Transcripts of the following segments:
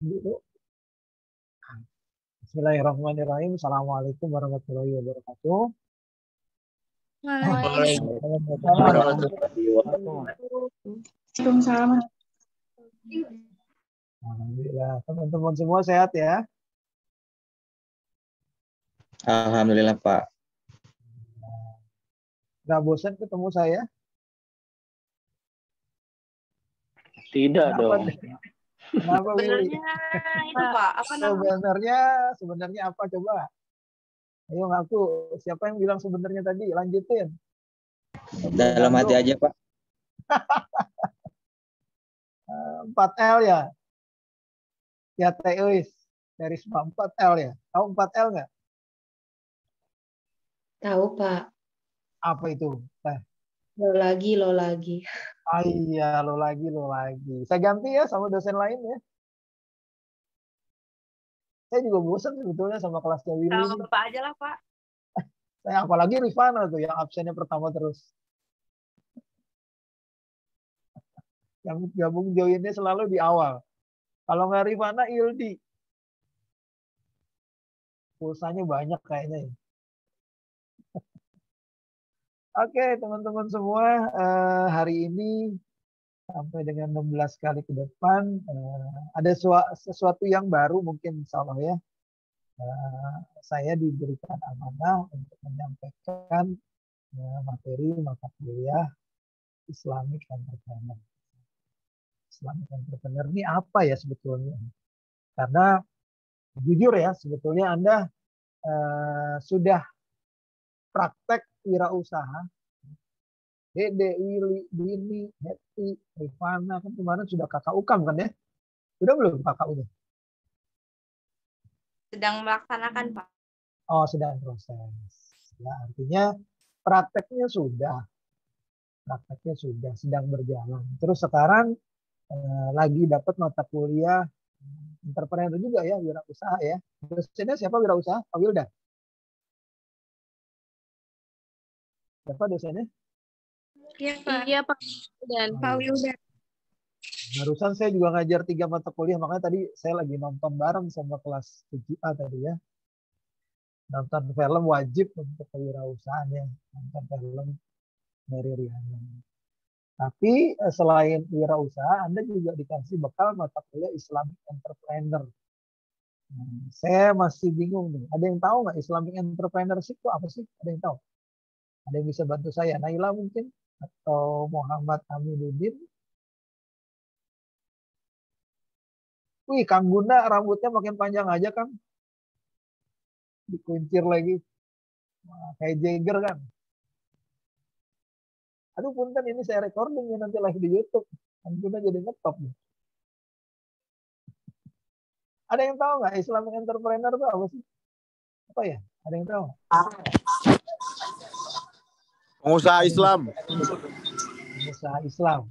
Dulu. Bismillahirrahmanirrahim. Assalamualaikum warahmatullahi wabarakatuh. Waalaikumsalam Waalaikumsalam warahmatullahi wabarakatuh. Waalaikumsalam. Alhamdulillah. Teman-teman semua sehat ya? Alhamdulillah Pak. Gak bosan ketemu saya? Tidak Kenapa dong. nih? Kenapa Willy? Sebenarnya itu Pak, apa namanya? Sebenarnya apa coba? Ayo ngaku. Siapa yang bilang sebenarnya tadi? Lanjutin. Dalam hati aja Pak. 4L ya? Ya Teis. Terisma 4L ya? Tahu 4L nggak? Tahu Pak. Apa itu? Lo lagi. Ah iya, lo lagi. Saya ganti ya sama dosen lain ya. Saya juga bosan sebetulnya sama kelasnya Willy. Sama Bapak aja lah Pak. Saya apalagi Rifana tuh yang absennya pertama terus. Yang gabung joinnya selalu di awal. Kalau nggak Rifana, Ildi. Pulsanya banyak kayaknya ya. Oke, teman-teman semua, hari ini sampai dengan 16 kali ke depan ada sesuatu yang baru mungkin insya Allah ya. Saya diberikan amanah untuk menyampaikan materi mata kuliah Islamic Entrepreneur. Islamic Entrepreneur ini apa ya sebetulnya? Karena jujur ya, sebetulnya Anda sudah praktek wirausaha. Dede, Willy, Dini, Hetty, Rifana, kan kemarin sudah kakak Ukam kan ya? Udah belum kakak udah? Sedang melaksanakan Pak. Oh, sedang proses. Ya, artinya prakteknya sudah, sedang berjalan. Terus sekarang lagi dapat mata kuliah entrepreneur juga ya, wirausaha ya. Dosennya siapa wirausaha? Pak Wildan. Siapa dosennya? Iya Pak. Dan Pak Wildan. Barusan saya juga ngajar 3 mata kuliah, makanya tadi saya lagi nonton bareng sama kelas 7A tadi ya. Nonton film wajib untuk kewirausahaan ya. Nonton film Mary Riana. Tapi selain wirausaha, Anda juga dikasih bekal mata kuliah Islamic Entrepreneur. Saya masih bingung nih. Ada yang tahu nggak Islamic Entrepreneurship itu apa sih? Ada yang tahu? Ada yang bisa bantu saya? Naila mungkin? Atau Muhammad Aminuddin? Wih, Kang Gunda rambutnya makin panjang aja, Kang. Dikuncir lagi. Wah, kayak Jagger kan. Aduh, punten ini saya recording ya nanti live di YouTube. Kang Gunda jadi ngetop nih. Ada yang tahu nggak Islamic Entrepreneur itu apa sih? Apa ya? Ada yang tahu? Pengusaha Islam. Pengusaha Islam.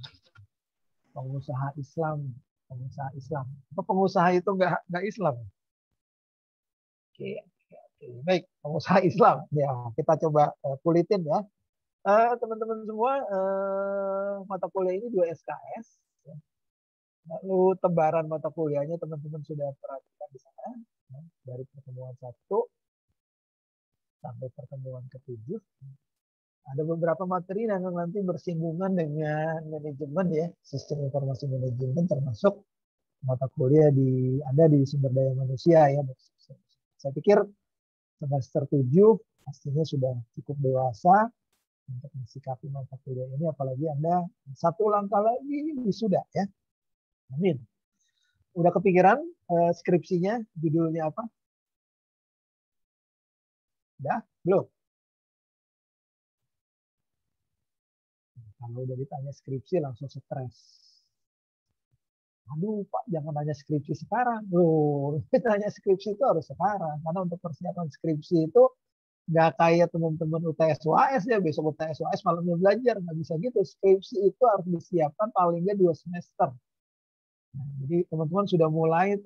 Pengusaha Islam. Pengusaha Islam. Apa pengusaha itu nggak Islam? Oke. Baik, pengusaha Islam. Ya, kita coba kulitin ya. Teman-teman semua, mata kuliah ini 2 SKS. Lalu tebaran mata kuliahnya teman-teman sudah perhatikan di sana. Dari pertemuan 1 sampai pertemuan ke-7. Ada beberapa materi yang nanti bersinggungan dengan manajemen ya, sistem informasi manajemen, termasuk mata kuliah Anda di sumber daya manusia ya. Saya pikir semester 7 pastinya sudah cukup dewasa untuk mensikapi mata kuliah ini, apalagi Anda 1 langkah lagi wisuda ya. Amin. Udah kepikiran skripsinya, judulnya apa? Udah? Belum? Kalau udah ditanya skripsi langsung stres. Aduh Pak, jangan tanya skripsi sekarang. Loh, tanya skripsi itu harus sekarang. Karena untuk persiapan skripsi itu nggak kayak teman-teman UTS UAS ya. Besok UTS UAS malamnya belajar. Nggak bisa gitu. Skripsi itu harus disiapkan paling nggak 2 semester. Nah, jadi teman-teman sudah mulai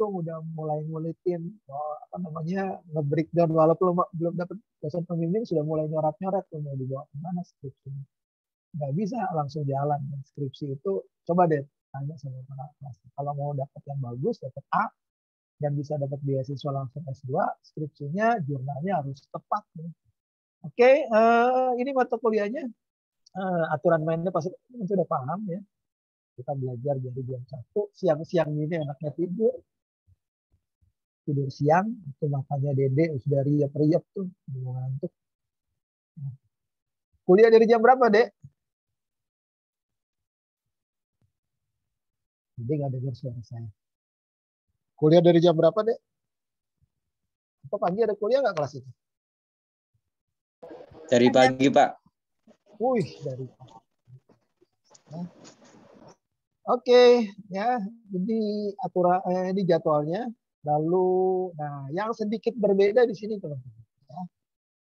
ngulitin apa namanya nge-breakdown, walaupun belum dapat dosen pembimbing sudah mulai nyorat-nyorat tuh mau dibawa kemana skripsi. Nggak bisa langsung jalan. Skripsi itu coba deh tanya sama para kelas. Kalau mau dapat yang bagus dapat A, dan bisa dapat beasiswa langsung S2, skripsinya, jurnalnya harus tepat. Oke, ini mata kuliahnya. Aturan mainnya pasti sudah paham ya. Kita belajar dari jam 1, siang-siang ini enaknya tidur siang, itu makanya Dede sudah riap-riap tuh, ngantuk. Kuliah dari jam berapa, Dek? Dede nggak dengar suara saya. Kuliah dari jam berapa, Dek? Atau pagi ada kuliah nggak kelas itu? Dari pagi, Pak. Wih, dari pagi. Oke, ya. Jadi ini jadwalnya. Lalu, nah, yang sedikit berbeda di sini, teman-teman. Ya.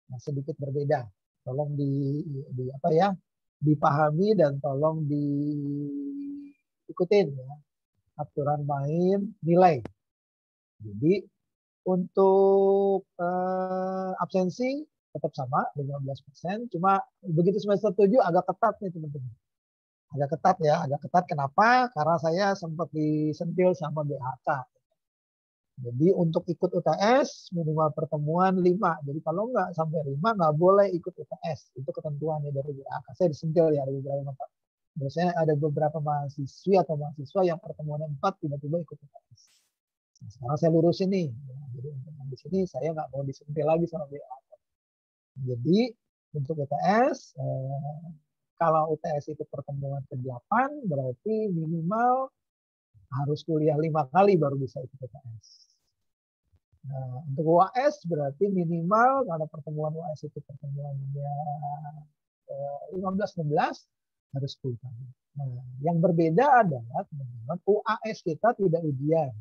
Yang sedikit berbeda. Tolong di apa ya? Dipahami dan tolong diikutin ya. Aturan main nilai. Jadi untuk absensi tetap sama 15%. Cuma begitu semester 7 agak ketat nih teman-teman. Agak ketat ya, agak ketat. Kenapa? Karena saya sempat disentil sama BHK. Jadi untuk ikut UTS minimal pertemuan 5. Jadi kalau nggak sampai 5 nggak boleh ikut UTS. Itu ketentuannya dari BHK. Saya disentil ya ada beberapa mata. Biasanya ada beberapa mahasiswi atau mahasiswa yang pertemuan 4 tiba-tiba ikut UTS. Nah, sekarang saya lurusin nih. Jadi untuk di sini saya nggak mau disentil lagi sama BHK. Jadi untuk UTS kalau UTS itu pertemuan ke-8 berarti minimal harus kuliah 5 kali baru bisa ikut UTS. Nah, untuk UAS berarti minimal karena pertemuan UAS itu pertemuannya 15-16 harus 10 kali. Nah, yang berbeda adalah teman-teman UAS kita tidak ujian.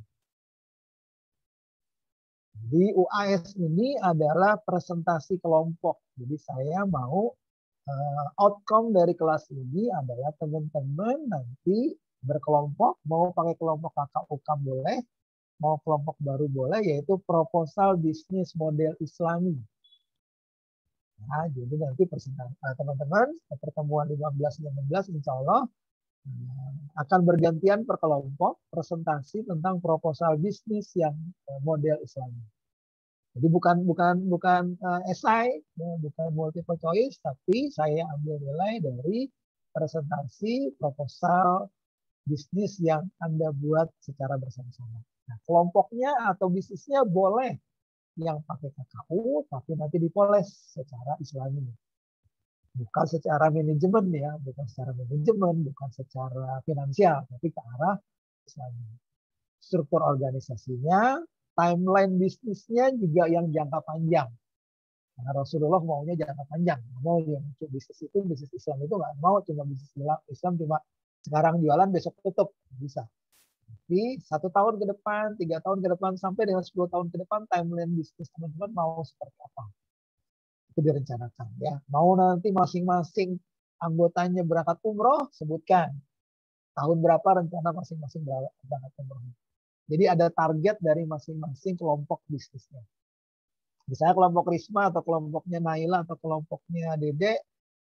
Jadi UAS ini adalah presentasi kelompok. Jadi saya mau outcome dari kelas ini adalah teman-teman nanti berkelompok, mau pakai kelompok kakak UKAM boleh, mau kelompok baru boleh, yaitu proposal bisnis model Islami. Nah, jadi nanti teman-teman pertemuan 15-16 insya Allah akan bergantian per kelompok presentasi tentang proposal bisnis yang model Islami. Jadi bukan esai, ya, bukan multiple choice, tapi saya ambil nilai dari presentasi proposal bisnis yang Anda buat secara bersama-sama. Nah, kelompoknya atau bisnisnya boleh yang pakai KKU, tapi nanti dipoles secara Islami. Bukan secara manajemen ya, bukan secara manajemen, bukan secara finansial, tapi ke arah Islami. Struktur organisasinya, timeline bisnisnya juga yang jangka panjang. Karena Rasulullah maunya jangka panjang. Mau yang bisnis itu, bisnis Islam itu nggak mau cuma bisnis Islam cuma sekarang jualan besok tutup. Bisa. Tapi 1 tahun ke depan, 3 tahun ke depan, sampai dengan 10 tahun ke depan timeline bisnis teman-teman mau seperti apa. Itu direncanakan ya. Mau nanti masing-masing anggotanya berangkat umroh, sebutkan. Tahun berapa rencana masing-masing berangkat umroh. Jadi ada target dari masing-masing kelompok bisnisnya. Misalnya kelompok Risma atau kelompoknya Naila atau kelompoknya Dede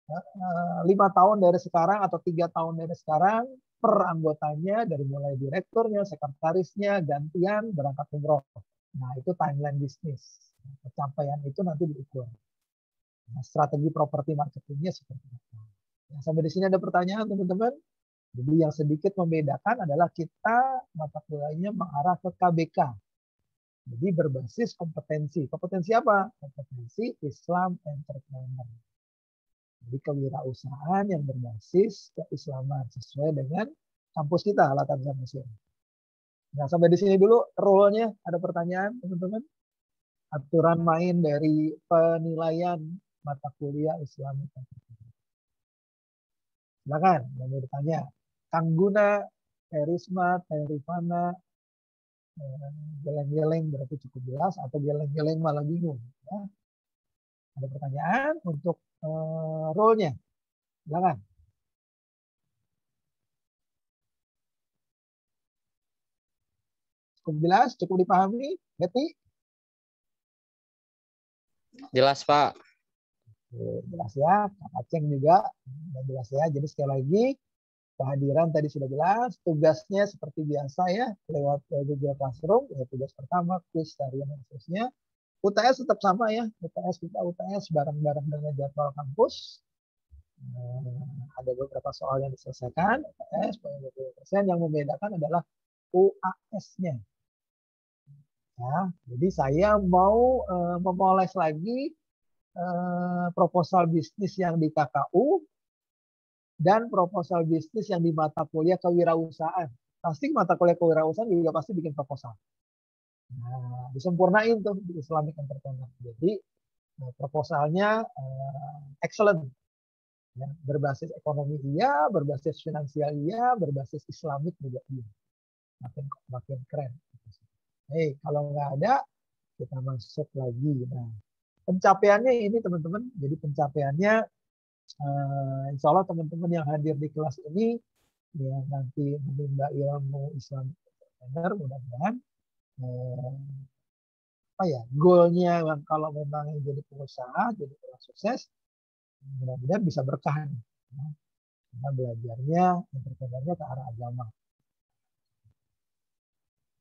5 tahun dari sekarang atau 3 tahun dari sekarang per anggotanya dari mulai direkturnya, sekretarisnya, gantian berangkat umroh. Nah itu timeline bisnis. Pencapaian itu nanti diukur. Nah, strategi properti marketingnya seperti apa. Nah, sampai di sini ada pertanyaan teman-teman. Jadi yang sedikit membedakan adalah kita mata kuliahnya mengarah ke KBK. Jadi berbasis kompetensi. Kompetensi apa? Kompetensi Islam Entrepreneur. Jadi kewirausahaan yang berbasis keislaman sesuai dengan kampus kita, Al-Azhar Mesir. Nah, sampai di sini dulu rule-nya. Ada pertanyaan, teman-teman? Aturan main dari penilaian mata kuliah Islam Entrepreneur. Silakan, yang mau ditanya. Kang Guna, Risma, Rifana, geleng-geleng berarti cukup jelas atau geleng-geleng malah bingung. Ya. Ada pertanyaan untuk role-nya? Silakan. Cukup jelas, cukup dipahami, Betty? Jelas, Pak. Jelas ya, Kak Aceng juga jelas ya. Jadi sekali lagi kehadiran tadi sudah jelas, tugasnya seperti biasa ya, lewat Google Classroom, ya, tugas pertama, kuis, tarian, dan seterusnya. UTS tetap sama ya, kita UTS bareng-bareng dengan jadwal kampus. Ada beberapa soal yang diselesaikan, UTS, 20%. Yang membedakan adalah UAS-nya. Ya, jadi saya mau memoles lagi proposal bisnis yang di KKU dan proposal bisnis yang di mata kuliah kewirausahaan. Pasti mata kuliah kewirausahaan juga pasti bikin proposal. Nah, disempurnain tuh di Islamic Entrepreneur. Jadi proposalnya excellent. Ya, berbasis ekonomi iya, berbasis finansial iya, berbasis Islamik juga iya. Makin keren. Kalau nggak ada, kita masuk lagi. Nah, pencapaiannya ini teman-teman. Jadi pencapaiannya insya Allah teman-teman yang hadir di kelas ini ya nanti menimba ilmu Islam benar, mudah-mudahan goalnya kalau memang jadi pengusaha, jadi orang sukses, mudah-mudahan bisa berkah. Karena belajarnya, entrepreneurnya ke arah agama.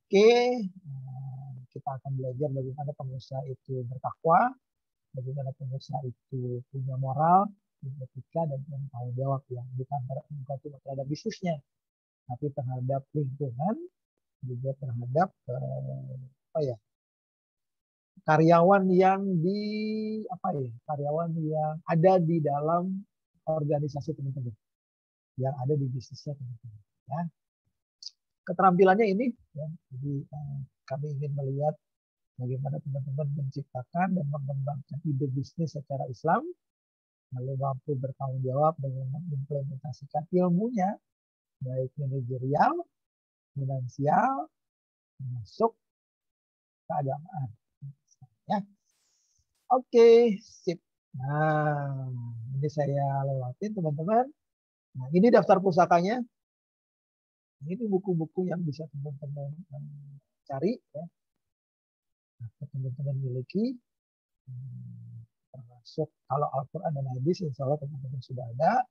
Oke, kita akan belajar bagaimana pengusaha itu bertakwa, bagaimana pengusaha itu punya moral, etika, dan tanggung jawab yang bukan terhadap bisnisnya, tapi terhadap lingkungan, juga terhadap karyawan yang karyawan yang ada di dalam organisasi teman-teman, yang ada di bisnisnya teman-teman. Ya. Keterampilannya ini, ya, jadi kami ingin melihat bagaimana teman-teman menciptakan dan mengembangkan ide bisnis secara Islam, lalu mampu bertanggung jawab dengan mengimplementasikan ilmunya, baik manajerial, finansial, masuk keagamaan. Ya. Oke, sip. Nah, ini saya lewatin teman-teman. Nah, ini daftar pusakanya. Ini buku-buku yang bisa teman-teman cari, ya. Nah, teman-teman miliki. Termasuk kalau Al-Quran dan Hadis, insya Allah teman-teman sudah ada.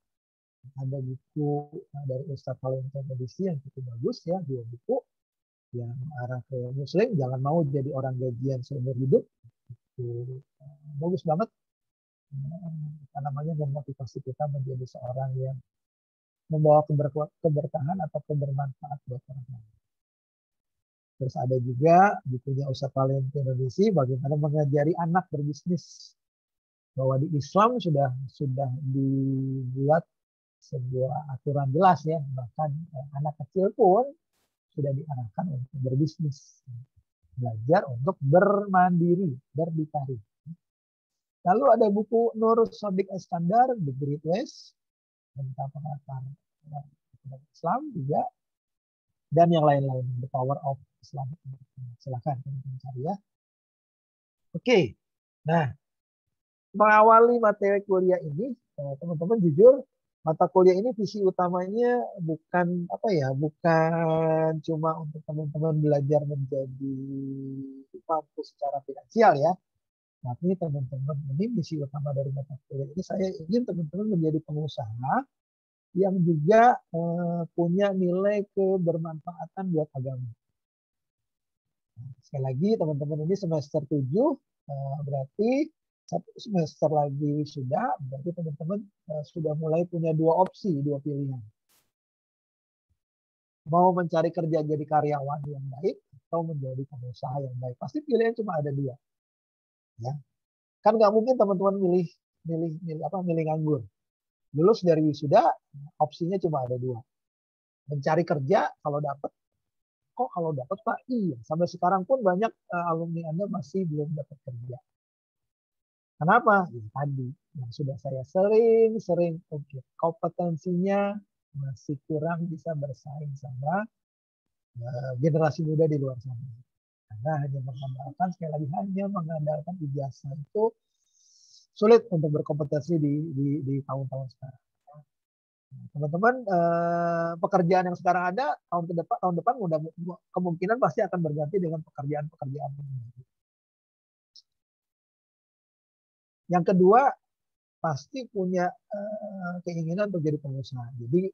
Ada buku dari Ustadz Valentin Edisi yang cukup bagus ya, 2 buku yang arah ke Muslim, jangan mau jadi orang gajian seumur hidup. Itu bagus banget. Namanya memotivasi kita menjadi seorang yang membawa keberkahan atau kebermanfaat buat orang lain. Terus ada juga bukunya Ustadz Valentin Edisi, bagaimana mengajari anak berbisnis. Bahwa di Islam sudah dibuat sebuah aturan jelas ya, bahkan anak kecil pun sudah diarahkan untuk berbisnis, belajar untuk bermandiri, berdikari. Lalu ada buku Nur Shadiq Iskandar, The Great Ways, tentang pengantar Islam juga, dan yang lain-lain, The Power of Islam. Silakan teman-teman cari ya. Oke, nah mengawali materi kuliah ini, teman-teman jujur, mata kuliah ini visi utamanya bukan bukan cuma untuk teman-teman belajar menjadi mampu secara finansial ya. Tapi teman-teman ini misi utama dari mata kuliah ini, saya ingin teman-teman menjadi pengusaha yang juga punya nilai kebermanfaatan buat agama. Nah, sekali lagi teman-teman ini semester 7, berarti 1 semester lagi sudah, berarti teman-teman sudah mulai punya 2 opsi, 2 pilihan. Mau mencari kerja jadi karyawan yang baik atau menjadi pengusaha yang baik. Pasti pilihan cuma ada 2. Ya. Kan nggak mungkin teman-teman milih nganggur. Lulus dari wisuda, opsinya cuma ada 2. Mencari kerja kalau dapat. Kok kalau dapat Pak? Iya. Sampai sekarang pun banyak alumni Anda masih belum dapat kerja. Kenapa? Ya, tadi yang sudah saya sering kompetensinya masih kurang bisa bersaing sama generasi muda di luar sana. Karena hanya mengandalkan ijazah itu sulit untuk berkompetisi di tahun-tahun sekarang. Teman-teman, pekerjaan yang sekarang ada tahun depan kemungkinan pasti akan berganti dengan pekerjaan baru. Yang kedua, pasti punya keinginan untuk jadi pengusaha. Jadi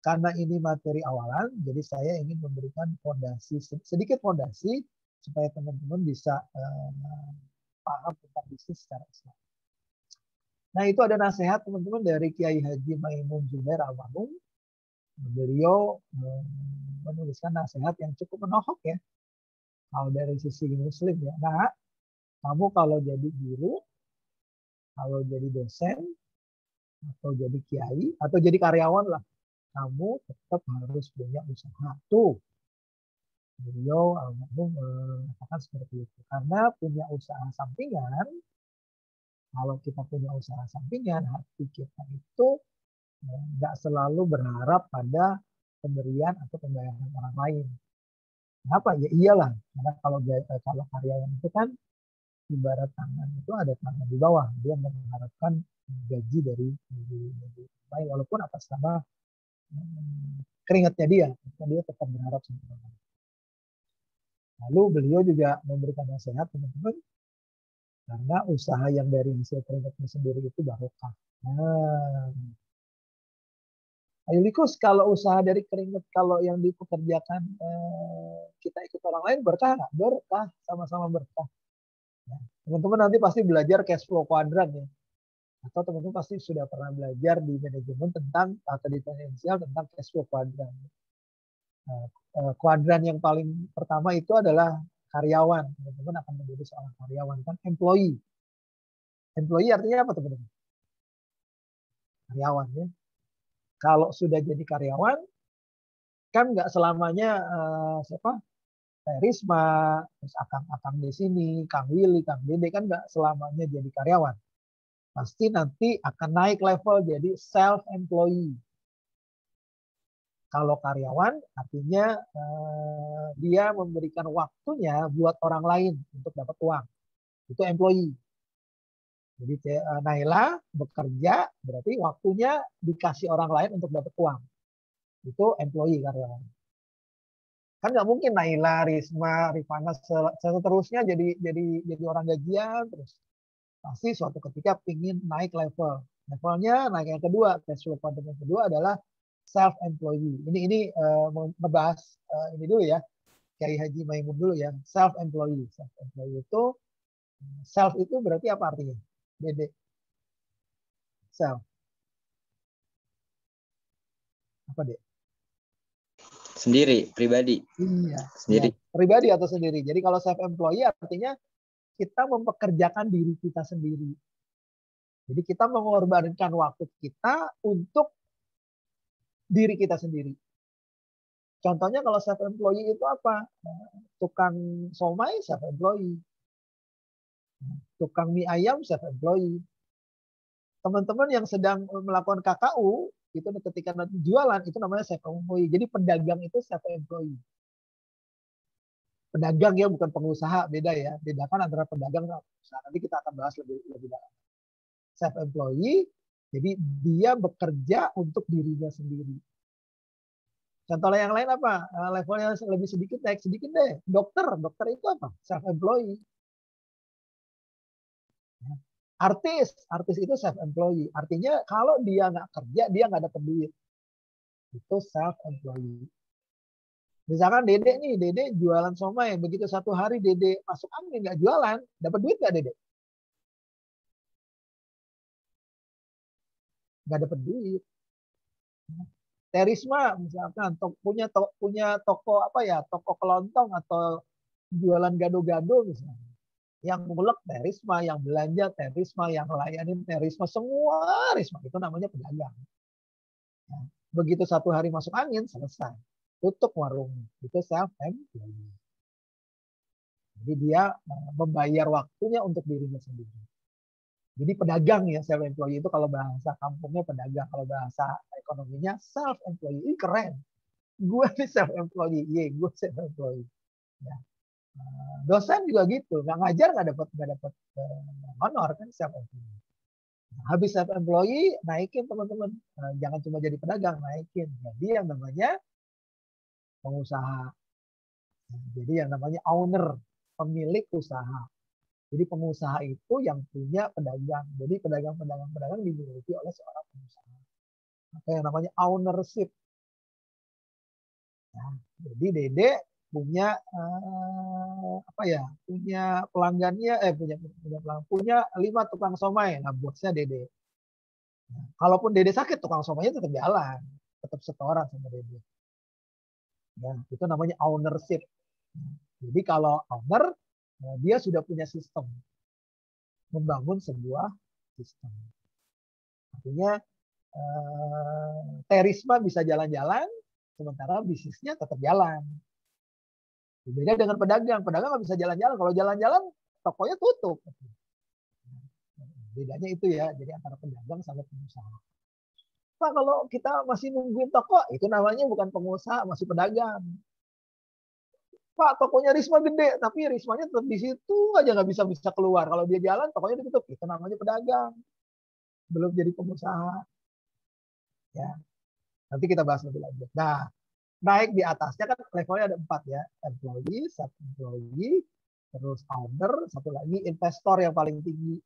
karena ini materi awalan, jadi saya ingin memberikan fondasi, sedikit fondasi supaya teman-teman bisa paham tentang bisnis secara Islam. Nah, itu ada nasihat teman-teman dari Kiai Haji Maimun Zubair almarhum. Beliau menuliskan nasihat yang cukup menohok ya. Kalau dari sisi muslim ya. Nah, kamu kalau jadi guru, kalau jadi dosen, atau jadi kiai, atau jadi karyawan lah, kamu tetap harus punya usaha. Tuh, beliau almarhum mengatakan seperti itu. Karena punya usaha sampingan, kalau kita punya usaha sampingan, hati kita itu nggak selalu berharap pada pemberian atau pembayaran orang lain. Kenapa? Ya iyalah, karena kalau karyawan itu kan ibarat tangan itu ada tangan di bawah, dia mengharapkan gaji dari lain, walaupun atas nama keringatnya dia tetap berharap sama. Lalu beliau juga memberikan nasihat teman-teman, karena usaha yang dari hasil keringatnya sendiri itu barokah. Nah, ayo Likus, kalau usaha dari keringat, kalau yang dipekerjakan kita ikut orang lain berkah nggak? Berkah, sama-sama berkah. Nah, teman-teman nanti pasti belajar cash flow kuadran ya. Atau teman-teman pasti sudah pernah belajar di manajemen tentang atau di finansial tentang cash flow kuadran. Kuadran yang paling pertama itu adalah karyawan. Teman-teman akan menjadi seorang karyawan, kan employee. Employee artinya apa teman-teman? Karyawan ya. Kalau sudah jadi karyawan, kan nggak selamanya siapa? Risma, terus akang-akang di sini, Kang Willy, Kang Dede, kan nggak selamanya jadi karyawan. Pasti nanti akan naik level jadi self-employee. Kalau karyawan artinya dia memberikan waktunya buat orang lain untuk dapat uang. Itu employee. Jadi Naila bekerja berarti waktunya dikasih orang lain untuk dapat uang. Itu employee karyawan. Kan nggak mungkin Naila, Risma, Rifana seterusnya jadi orang gajian terus. Pasti suatu ketika ingin naik level. Levelnya naik yang kedua, cash flow quadrant yang kedua adalah self-employee. Ini ngebahas ini dulu ya, Kiai Haji Maimun dulu ya, self-employee. Self-employee itu, self itu berarti apa artinya? Dede. Self. Apa deh? Sendiri, pribadi. Iya. Sendiri. Ya, pribadi atau sendiri. Jadi kalau self-employee artinya kita mempekerjakan diri kita sendiri. Jadi kita mengorbankan waktu kita untuk diri kita sendiri. Contohnya kalau self-employee itu apa? Tukang somai self-employee. Tukang mie ayam self-employee. Teman-teman yang sedang melakukan KKU, itu ketika nanti jualan, itu namanya self-employee. Jadi pedagang itu self-employee. Pedagang ya, bukan pengusaha, beda ya. Bedakan antara pedagang dan pengusaha. Nanti kita akan bahas lebih dalam. Self-employee, jadi dia bekerja untuk dirinya sendiri. Contoh yang lain apa? Levelnya lebih sedikit, naik sedikit deh. Dokter itu apa? Self-employee. Artis itu self-employee. Artinya kalau dia nggak kerja, dia nggak dapat duit. Itu self-employee. Misalkan Dede jualan somai. Begitu satu hari Dede masuk angin, nggak jualan, dapat duit nggak Dede? Nggak dapat duit. Terisma misalkan punya toko apa ya, toko kelontong atau jualan gado-gado misalnya. Yang ngulek Terisma, yang belanja Terisma, yang layanin Terisma, semua Risma, itu namanya pedagang. Nah, begitu satu hari masuk angin, selesai. Tutup warung. Itu self-employed. Jadi dia membayar waktunya untuk dirinya sendiri. Jadi pedagang ya, self-employed itu kalau bahasa kampungnya pedagang, kalau bahasa ekonominya self-employed. Ini keren. Gue nih self-employed, gue self-employed. Ya. Dosen juga gitu, nggak ngajar nggak dapat honor kan self-employed. Habis self-employed, naikin teman-teman. Jangan cuma jadi pedagang, naikin. Jadi yang namanya pengusaha. Jadi yang namanya owner, pemilik usaha. Jadi pengusaha itu yang punya pedagang. Jadi pedagang dimiliki oleh seorang pengusaha. Apa yang namanya ownership. Nah, jadi Dede punya punya pelanggannya punya 5 tukang somai. Nah, bosnya Dede. Nah, kalaupun Dede sakit, tukang somainya tetap jalan, tetap setoran sama Dede. Ya, itu namanya ownership. Jadi kalau owner, dia sudah punya sistem, membangun sebuah sistem. Artinya Terisma bisa jalan-jalan, sementara bisnisnya tetap jalan. Beda dengan pedagang. Pedagang nggak bisa jalan-jalan. Kalau jalan-jalan, tokonya tutup. Bedanya itu ya. Jadi antara pedagang sama pengusaha. Pak, kalau kita masih nungguin toko, itu namanya bukan pengusaha, masih pedagang. Pak, tokonya Risma gede, tapi Rismanya tetap di situ aja nggak bisa keluar. Kalau dia jalan, tokonya ditutup. Itu namanya pedagang. Belum jadi pengusaha. Ya, nanti kita bahas lebih lanjut. Nah, naik di atasnya kan levelnya ada 4 ya. Employee, sub employee, terus owner, satu lagi investor yang paling tinggi.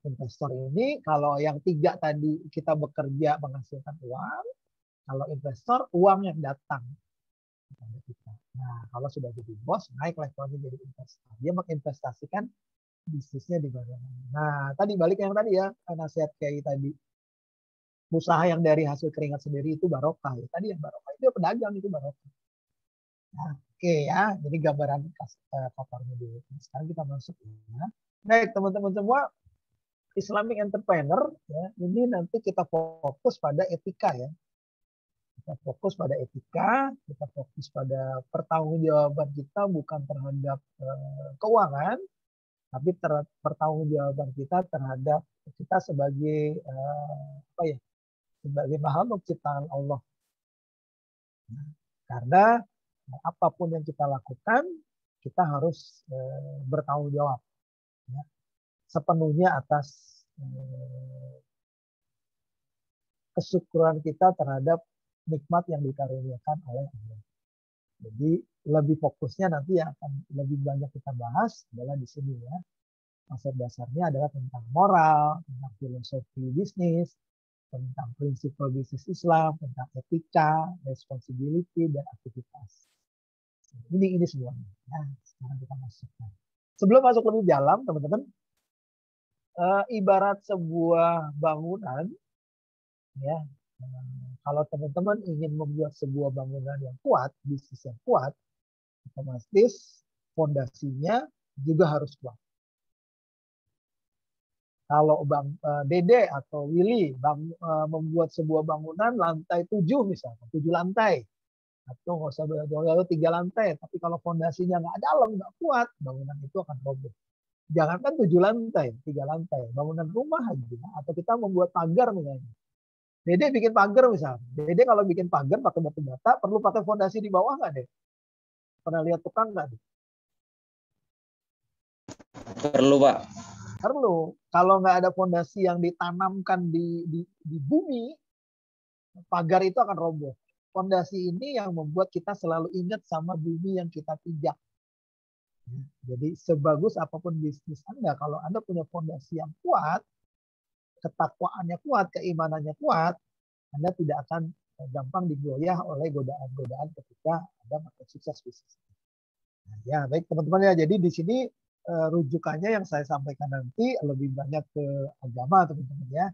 Investor ini kalau yang 3 tadi kita bekerja menghasilkan uang, kalau investor uang yang datang kepada kita. Nah, kalau sudah jadi bos, naik levelnya jadi investor. Dia menginvestasikan bisnisnya di mana-mana. Nah, tadi balik yang tadi ya, nasihat kayak tadi. Usaha yang dari hasil keringat sendiri itu barokah. Ya, tadi yang barokah itu pedagang itu barokah. Nah, oke ya, jadi gambaran covernya dulu. Nah, sekarang kita masuk ya. Baik teman-teman semua, Islamic entrepreneur ya, ini nanti kita fokus pada etika ya. Kita fokus pada etika, kita fokus pada pertanggungjawaban kita bukan terhadap keuangan, tapi pertanggungjawaban kita terhadap kita sebagai sebagai makhluk ciptaan Allah. Karena apapun yang kita lakukan, kita harus bertanggung jawab ya, sepenuhnya atas kesyukuran kita terhadap nikmat yang dikaruniakan oleh Allah. Jadi lebih fokusnya nanti yang akan lebih banyak kita bahas adalah di sini ya. Konsep dasarnya adalah tentang moral, tentang filosofi bisnis, tentang prinsip bisnis Islam, tentang etika, responsibility, dan aktivitas. Ini semuanya. Nah, sekarang kita masuk. Sebelum masuk lebih dalam, teman-teman, ibarat sebuah bangunan, ya, kalau teman-teman ingin membuat sebuah bangunan yang kuat, bisnis yang kuat, otomatis fondasinya juga harus kuat. Kalau Bang Dede atau Willy membuat sebuah bangunan lantai 7 misalnya, 7 lantai, atau nggak usah jauh-jauh 3 lantai, tapi kalau fondasinya nggak dalam, nggak kuat, bangunan itu akan roboh. Jangankan 7 lantai, 3 lantai, bangunan rumah aja, atau kita membuat pagar misalnya. Dede bikin pagar misalnya, Dede kalau bikin pagar pakai batu bata, perlu pakai fondasi di bawah nggak deh? Pernah lihat tukang nggak? Perlu, Pak. Perlu. Kalau nggak ada fondasi yang ditanamkan di bumi, pagar itu akan roboh. Fondasi ini yang membuat kita selalu ingat sama bumi yang kita pijak. Jadi sebagus apapun bisnis Anda, kalau Anda punya fondasi yang kuat, ketakwaannya kuat, keimanannya kuat, Anda tidak akan gampang digoyah oleh godaan-godaan ketika Anda makin sukses bisnis. Nah, ya, baik teman-teman ya. Jadi di sini rujukannya yang saya sampaikan nanti lebih banyak ke agama teman-teman ya.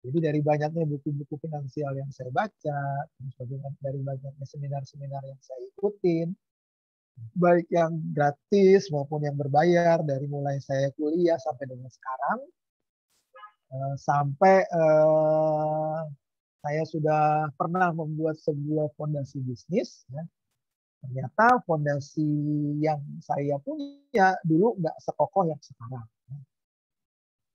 Jadi dari banyaknya buku-buku finansial yang saya baca, terus dari banyaknya seminar-seminar yang saya ikutin, baik yang gratis maupun yang berbayar dari mulai saya kuliah sampai dengan sekarang, sampai saya sudah pernah membuat sebuah fondasi bisnis. Ya. Ternyata fondasi yang saya punya dulu nggak sekokoh yang sekarang.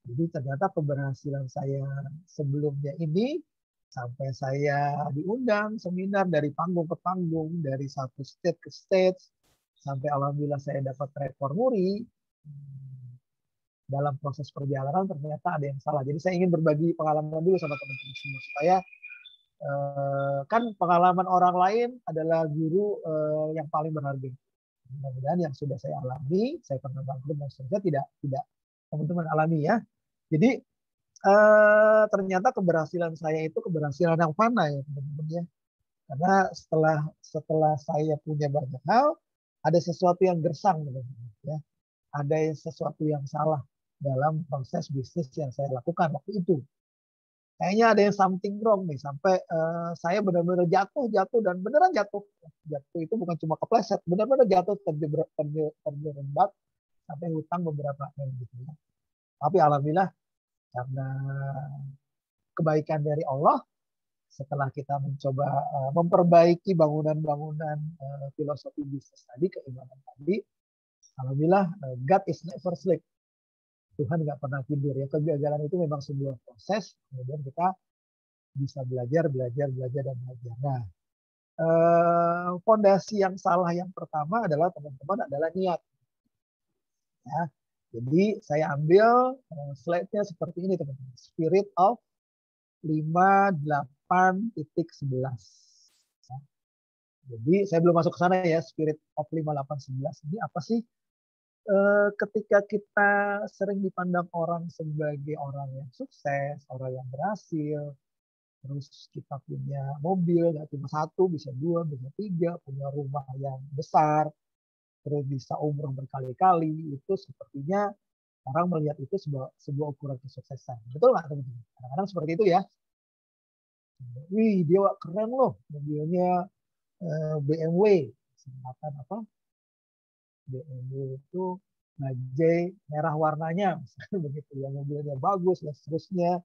Jadi ternyata keberhasilan saya sebelumnya ini sampai saya diundang seminar dari panggung ke panggung, dari satu state ke state, sampai alhamdulillah saya dapat rekor muri. Dalam proses perjalanan ternyata ada yang salah. Jadi saya ingin berbagi pengalaman dulu sama teman-teman semua supaya kan pengalaman orang lain adalah guru yang paling berharga. Mudah-mudahan yang sudah saya alami, saya pernah bangkrut dan seterusnya tidak teman-teman alami ya. Jadi ternyata keberhasilan saya itu keberhasilan yang fana ya teman-teman ya. Karena setelah saya punya banyak hal, ada sesuatu yang gersang, teman-teman, ya. Ada sesuatu yang salah dalam proses bisnis yang saya lakukan waktu itu. Kayaknya ada yang something wrong nih, sampai saya benar-benar jatuh dan beneran jatuh. Jatuh itu bukan cuma kepleset, benar-benar jatuh terjerembab sampai hutang beberapa M gitu ya. Tapi alhamdulillah karena kebaikan dari Allah, setelah kita mencoba memperbaiki bangunan-bangunan filosofi bisnis tadi, keimanan tadi, alhamdulillah God is never sleep. Tuhan nggak pernah tidur ya. Kegagalan itu memang sebuah proses. Kemudian kita bisa belajar dan belajar. Nah, fondasi yang salah yang pertama adalah teman-teman adalah niat. Ya, jadi saya ambil slide-nya seperti ini teman-teman. Spirit of 58.11. Ya. Jadi saya belum masuk ke sana ya. Spirit of 58.11 ini apa sih? Ketika kita sering dipandang orang sebagai orang yang sukses, orang yang berhasil, terus kita punya mobil, nggak cuma satu, bisa dua, bisa tiga, punya rumah yang besar, terus bisa umroh berkali-kali, itu sepertinya orang melihat itu sebuah ukuran kesuksesan. Betul nggak teman-teman? Kadang-kadang seperti itu ya. Wih, dia keren loh, mobilnya BMW, singkatan apa? BMW itu bajai merah warnanya, misalnya begitu ya, mobilnya bagus dan seterusnya,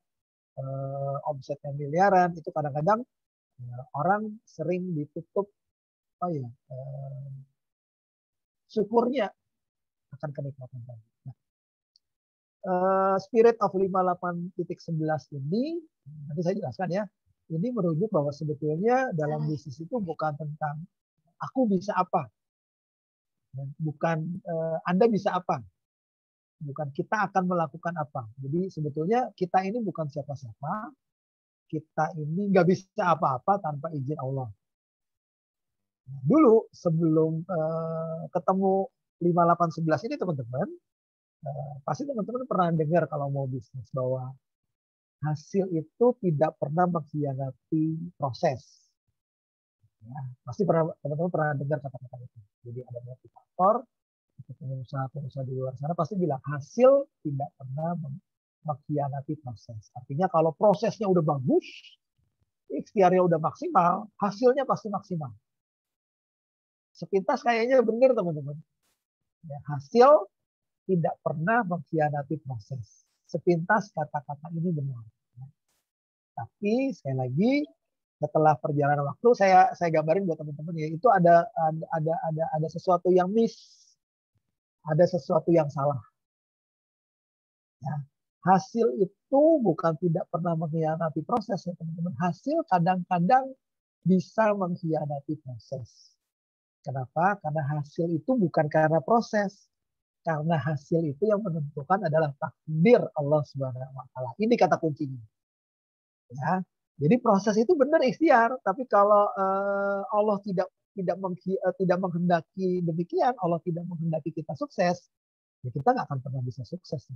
omsetnya miliaran. Itu kadang-kadang orang sering ditutup apa ya, syukurnya akan kenikmatan tadi. Nah, Spirit of 58.11 ini nanti saya jelaskan ya. Ini merujuk bahwa sebetulnya dalam bisnis itu bukan tentang aku bisa apa, bukan Anda bisa apa, bukan kita akan melakukan apa. Jadi sebetulnya kita ini bukan siapa-siapa, kita ini nggak bisa apa-apa tanpa izin Allah. Dulu sebelum ketemu 5811 ini teman-teman, pasti teman-teman pernah dengar kalau mau bisnis bahwa hasil itu tidak pernah mengkhianati proses. Ya, pasti teman-teman pernah dengar kata-kata itu. Jadi ada motivator, pengusaha di luar sana pasti bilang hasil tidak pernah mengkhianati proses. Artinya kalau prosesnya udah bagus, ikhtiarnya udah maksimal, hasilnya pasti maksimal. Sepintas kayaknya benar teman-teman. Ya, hasil tidak pernah mengkhianati proses. Sepintas kata-kata ini benar. Tapi sekali lagi setelah perjalanan waktu saya gambarin buat teman-teman ya, itu ada sesuatu yang miss, ada sesuatu yang salah. Ya, hasil itu bukan tidak pernah mengkhianati proses ya teman-teman. Hasil kadang-kadang bisa mengkhianati proses. Kenapa? Karena hasil itu bukan karena proses. Karena hasil itu yang menentukan adalah takdir Allah Subhanahu wa taala. Ini kata kuncinya. Ya. Jadi proses itu benar ikhtiar, tapi kalau Allah tidak menghendaki demikian, Allah tidak menghendaki kita sukses, ya kita nggak akan pernah bisa sukses.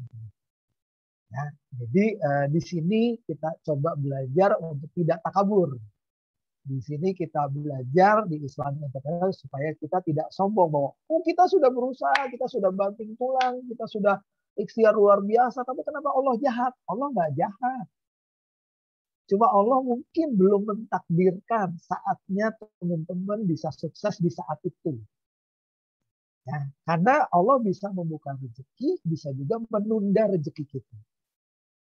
Ya. Jadi di sini kita coba belajar untuk tidak takabur. Di sini kita belajar di Islam Entrepreneur supaya kita tidak sombong bahwa kita sudah berusaha, kita sudah banting tulang, kita sudah ikhtiar luar biasa, tapi kenapa Allah jahat? Allah nggak jahat. Cuma Allah mungkin belum mentakdirkan saatnya teman-teman bisa sukses di saat itu. Ya, karena Allah bisa membuka rezeki, bisa juga menunda rezeki kita.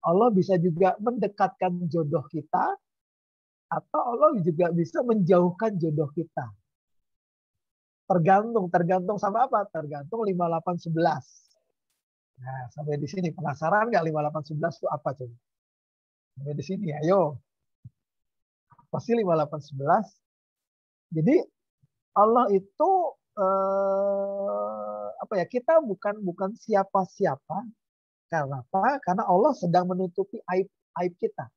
Allah bisa juga mendekatkan jodoh kita, atau Allah juga bisa menjauhkan jodoh kita. Tergantung sama apa? Tergantung 5811. Nah, sampai di sini penasaran nggak 5811 itu apa coba? Sampai di sini, ayo. Pasti 5811. Jadi Allah itu kita bukan siapa-siapa. Karena apa? Karena Allah sedang menutupi aib kita.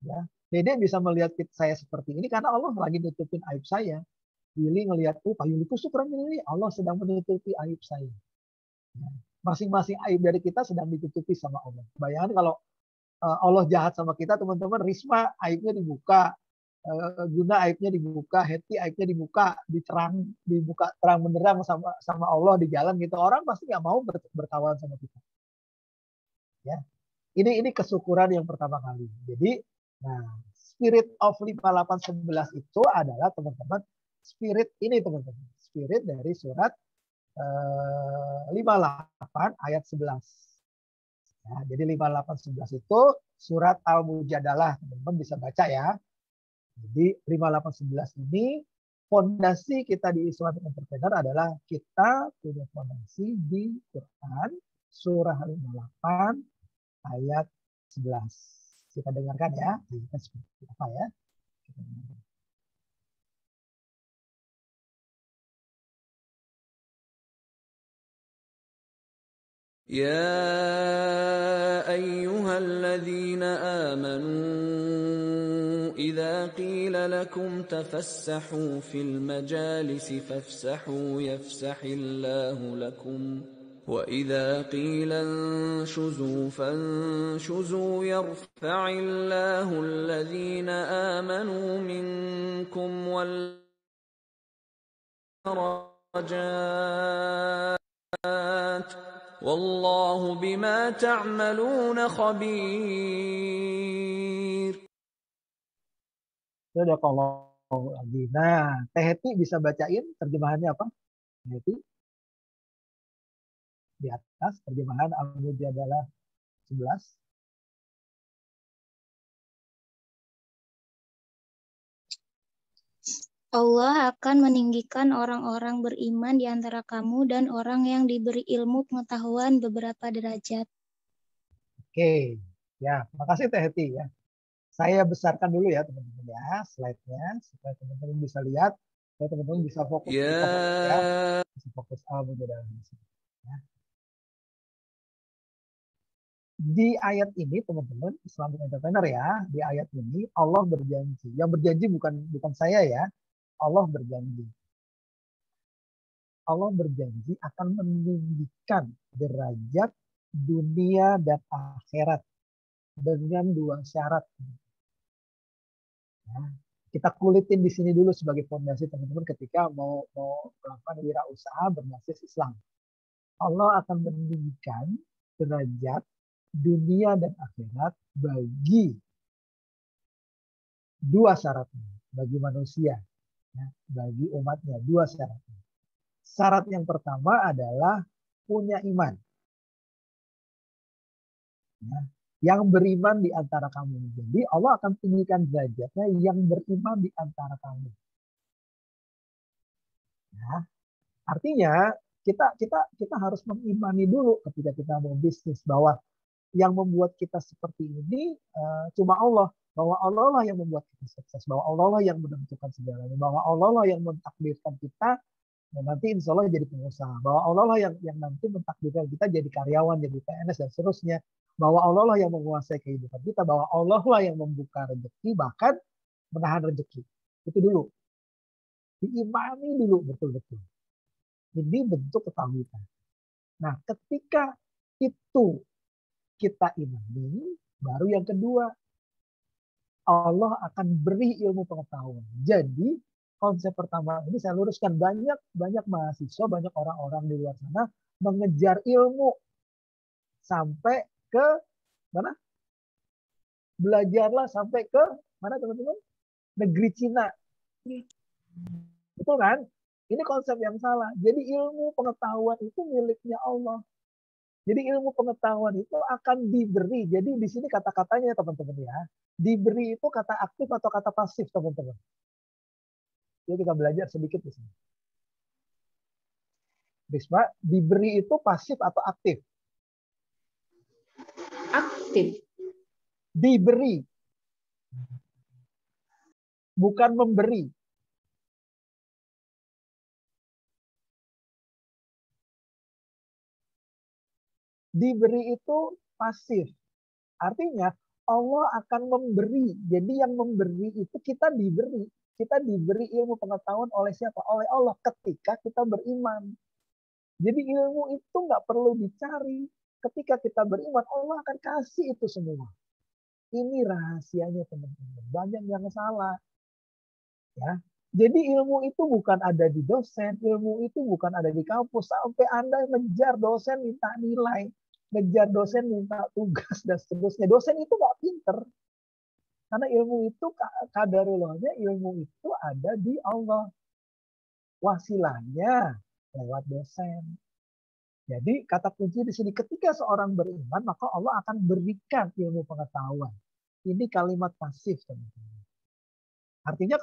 Ya. Dede bisa melihat saya seperti ini karena Allah lagi nutupin aib saya. Willy ngelihat, Pak Yuli tuh keren ini. Allah sedang menutupi aib saya. Ya. Masing-masing aib dari kita sedang ditutupi sama Allah. Bayangkan kalau Allah jahat sama kita, teman-teman, Risma aibnya dibuka. Guna aibnya dibuka, Heti aibnya dibuka terang benderang sama Allah di jalan gitu. Orang pasti nggak mau berkawan sama kita. Ya, ini kesyukuran yang pertama kali. Jadi, nah, spirit of 5811 itu adalah teman-teman spirit ini teman-teman, spirit dari surat 58 ayat 11. Ya, jadi 5811 itu surat Al-Mujadalah, teman-teman bisa baca ya. Jadi 5811 ini fondasi kita di Islamic Entrepreneur adalah kita punya fondasi di Quran surah 58 ayat 11. Kita dengarkan ya. Kita seperti apa ya? Kita dengarkan. يا أيها الذين آمنوا إذا قيل لكم تفسحوا في المجالس فافسحوا يفسح الله لكم وإذا قيل انشزوا فانشزوا يرفع الله الذين آمنوا منكم والدرجات والله بما تعملون خبير. Sadaqallahu adzim. Nah, Teh Heti bisa bacain terjemahannya apa? Teh Heti di atas terjemahan Al-Mujadalah 11. Allah akan meninggikan orang-orang beriman di antara kamu dan orang yang diberi ilmu pengetahuan beberapa derajat. Oke, ya, makasih Teh Heti ya. Saya besarkan dulu ya teman-teman ya slide-nya supaya teman-teman bisa lihat, supaya teman-teman bisa fokus ya, bisa fokus Al-Mujadalah. Ya. Di ayat ini teman-teman Islamic Entrepreneur ya, di ayat ini Allah berjanji. Yang berjanji bukan saya ya. Allah berjanji. Allah berjanji akan meninggikan derajat dunia dan akhirat dengan dua syarat. Ya, kita kulitin di sini dulu sebagai fondasi teman-teman ketika mau melakukan wirausaha berbasis Islam. Allah akan meninggikan derajat dunia dan akhirat bagi dua syaratnya, bagi manusia, ya, bagi umatnya, dua syaratnya. Syarat yang pertama adalah punya iman. Ya, yang beriman di antara kamu. Jadi Allah akan tinggikan derajatnya yang beriman di antara kamu. Ya, artinya kita harus mengimani dulu ketika kita mau bisnis bahwa yang membuat kita seperti ini cuma Allah, bahwa Allah lah yang membuat kita sukses, bahwa Allah lah yang menentukan segalanya, bahwa Allah lah yang mentakdirkan kita nanti insya Allah jadi pengusaha, bahwa Allah lah yang nanti mentakdirkan kita jadi karyawan, jadi PNS dan seterusnya, bahwa Allah lah yang menguasai kehidupan kita, bahwa Allah lah yang membuka rezeki bahkan menahan rezeki. Itu dulu, diimani dulu betul-betul. Ini bentuk ketahuan. Nah, ketika itu kita imani, baru yang kedua, Allah akan beri ilmu pengetahuan. Jadi, konsep pertama ini saya luruskan, banyak mahasiswa, banyak orang-orang di luar sana mengejar ilmu sampai ke mana? Belajarlah sampai ke mana teman-teman? Negeri Cina. Betul kan? Ini konsep yang salah. Jadi ilmu pengetahuan itu miliknya Allah. Jadi ilmu pengetahuan itu akan diberi. Jadi di sini kata-katanya teman-teman ya. Diberi itu kata aktif atau kata pasif teman-teman. Jadi kita belajar sedikit di sini. Risma, diberi itu pasif atau aktif? Aktif. Diberi. Bukan memberi. Diberi itu pasif. Artinya Allah akan memberi. Jadi yang memberi itu kita diberi. Kita diberi ilmu pengetahuan oleh siapa? Oleh Allah ketika kita beriman. Jadi ilmu itu nggak perlu dicari. Ketika kita beriman, Allah akan kasih itu semua. Ini rahasianya teman-teman. Banyak yang salah. Ya. Jadi ilmu itu bukan ada di dosen, ilmu itu bukan ada di kampus. Sampai Anda ngejar dosen minta nilai, ngejar dosen minta tugas, dan seterusnya. Dosen itu nggak pinter. Karena ilmu itu, kadarullahnya ilmu itu ada di Allah. Wasilahnya lewat dosen. Jadi kata kunci di sini, ketika seorang beriman, maka Allah akan berikan ilmu pengetahuan. Ini kalimat pasif, teman-teman. Artinya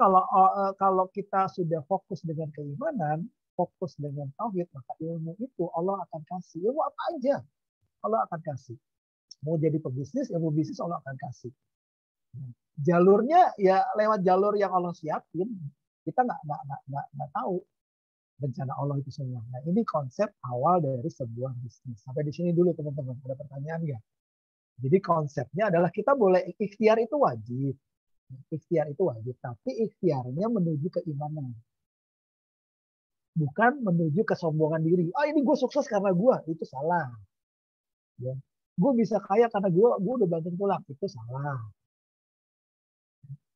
kalau kita sudah fokus dengan keimanan, fokus dengan tauhid, maka ilmu itu Allah akan kasih. Ilmu apa aja Allah akan kasih. Mau jadi pebisnis, ilmu bisnis Allah akan kasih. Jalurnya ya lewat jalur yang Allah siapin. Kita nggak tahu rencana Allah itu semua. Nah, ini konsep awal dari sebuah bisnis. Sampai di sini dulu, teman-teman. Ada pertanyaan nggak? Jadi konsepnya adalah kita boleh ikhtiar itu wajib. Ikhtiar itu wajib, tapi ikhtiarnya menuju keimanan. Bukan menuju kesombongan diri. Ini gue sukses karena gue, itu salah. Ya. Gue bisa kaya karena gue udah banting tulang, itu salah.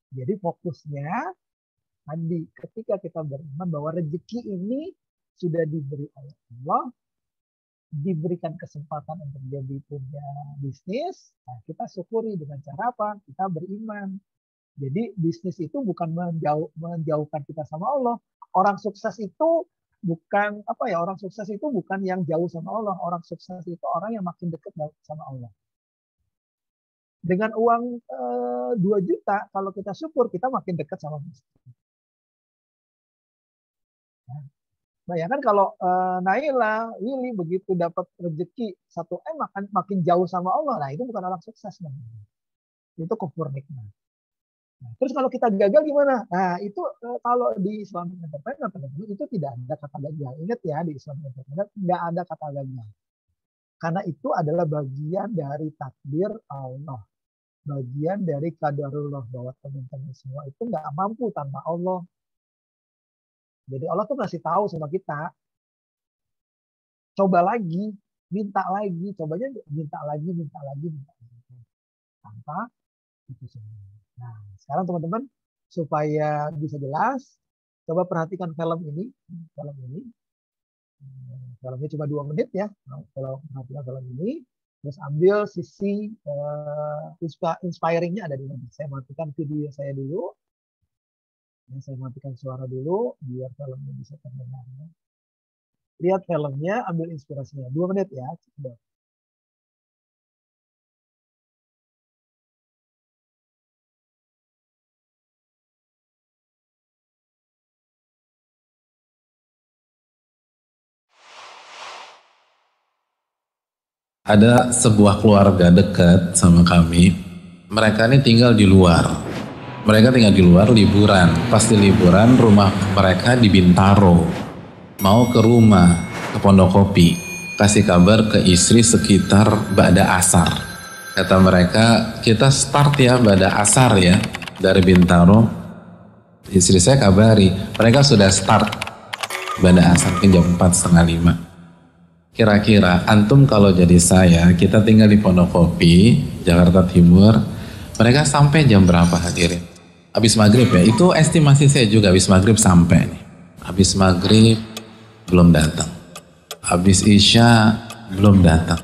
Jadi fokusnya tadi ketika kita beriman bahwa rezeki ini sudah diberi oleh Allah, diberikan kesempatan untuk jadi punya bisnis, nah kita syukuri dengan cara apa? Kita beriman. Jadi bisnis itu bukan menjauhkan kita sama Allah. Orang sukses itu bukan orang sukses itu bukan yang jauh sama Allah. Orang sukses itu orang yang makin dekat sama Allah. Dengan uang 2 juta, kalau kita syukur, kita makin dekat sama bisnis. Nah, bayangkan kalau Naila, Willy begitu dapat rezeki 1M makin jauh sama Allah. Nah, itu bukan orang sukses namanya. Itu kufur nikmat. Nah, terus kalau kita gagal gimana? Nah, itu kalau di Islamic Entrepreneur itu tidak ada kata gagal. Ingat ya, di Islamic Entrepreneur nggak ada kata gagal. Karena itu adalah bagian dari takdir Allah. Bagian dari qadarullah, bahwa teman-teman semua itu nggak mampu tanpa Allah. Jadi Allah tuh kasih tahu sama kita, coba lagi, minta lagi, cobanya minta lagi, tanpa itu semua. Nah, sekarang teman-teman supaya bisa jelas, coba perhatikan film ini. Filmnya cuma 2 menit ya. Kalau perhatikan film ini, terus ambil sisi inspiringnya ada di mana. Saya matikan video saya dulu. Saya matikan suara dulu biar filmnya bisa terdengar. Lihat filmnya, ambil inspirasinya. 2 menit ya. Coba. Ada sebuah keluarga dekat sama kami. Mereka ini tinggal di luar. Mereka tinggal di luar liburan. Pasti liburan, rumah mereka di Bintaro. Mau ke rumah, ke Pondokopi. Kasih kabar ke istri sekitar ba'da asar. Kata mereka, kita start ya ba'da asar ya. Dari Bintaro. Istri saya kabari, mereka sudah start ba'da asar ke jam 4:30. Kira-kira antum kalau jadi saya, kita tinggal di Pondokopi, Jakarta Timur, mereka sampai jam berapa hadirin? Habis maghrib ya, itu estimasi saya juga, habis maghrib sampai nih. Habis maghrib belum datang, habis isya belum datang,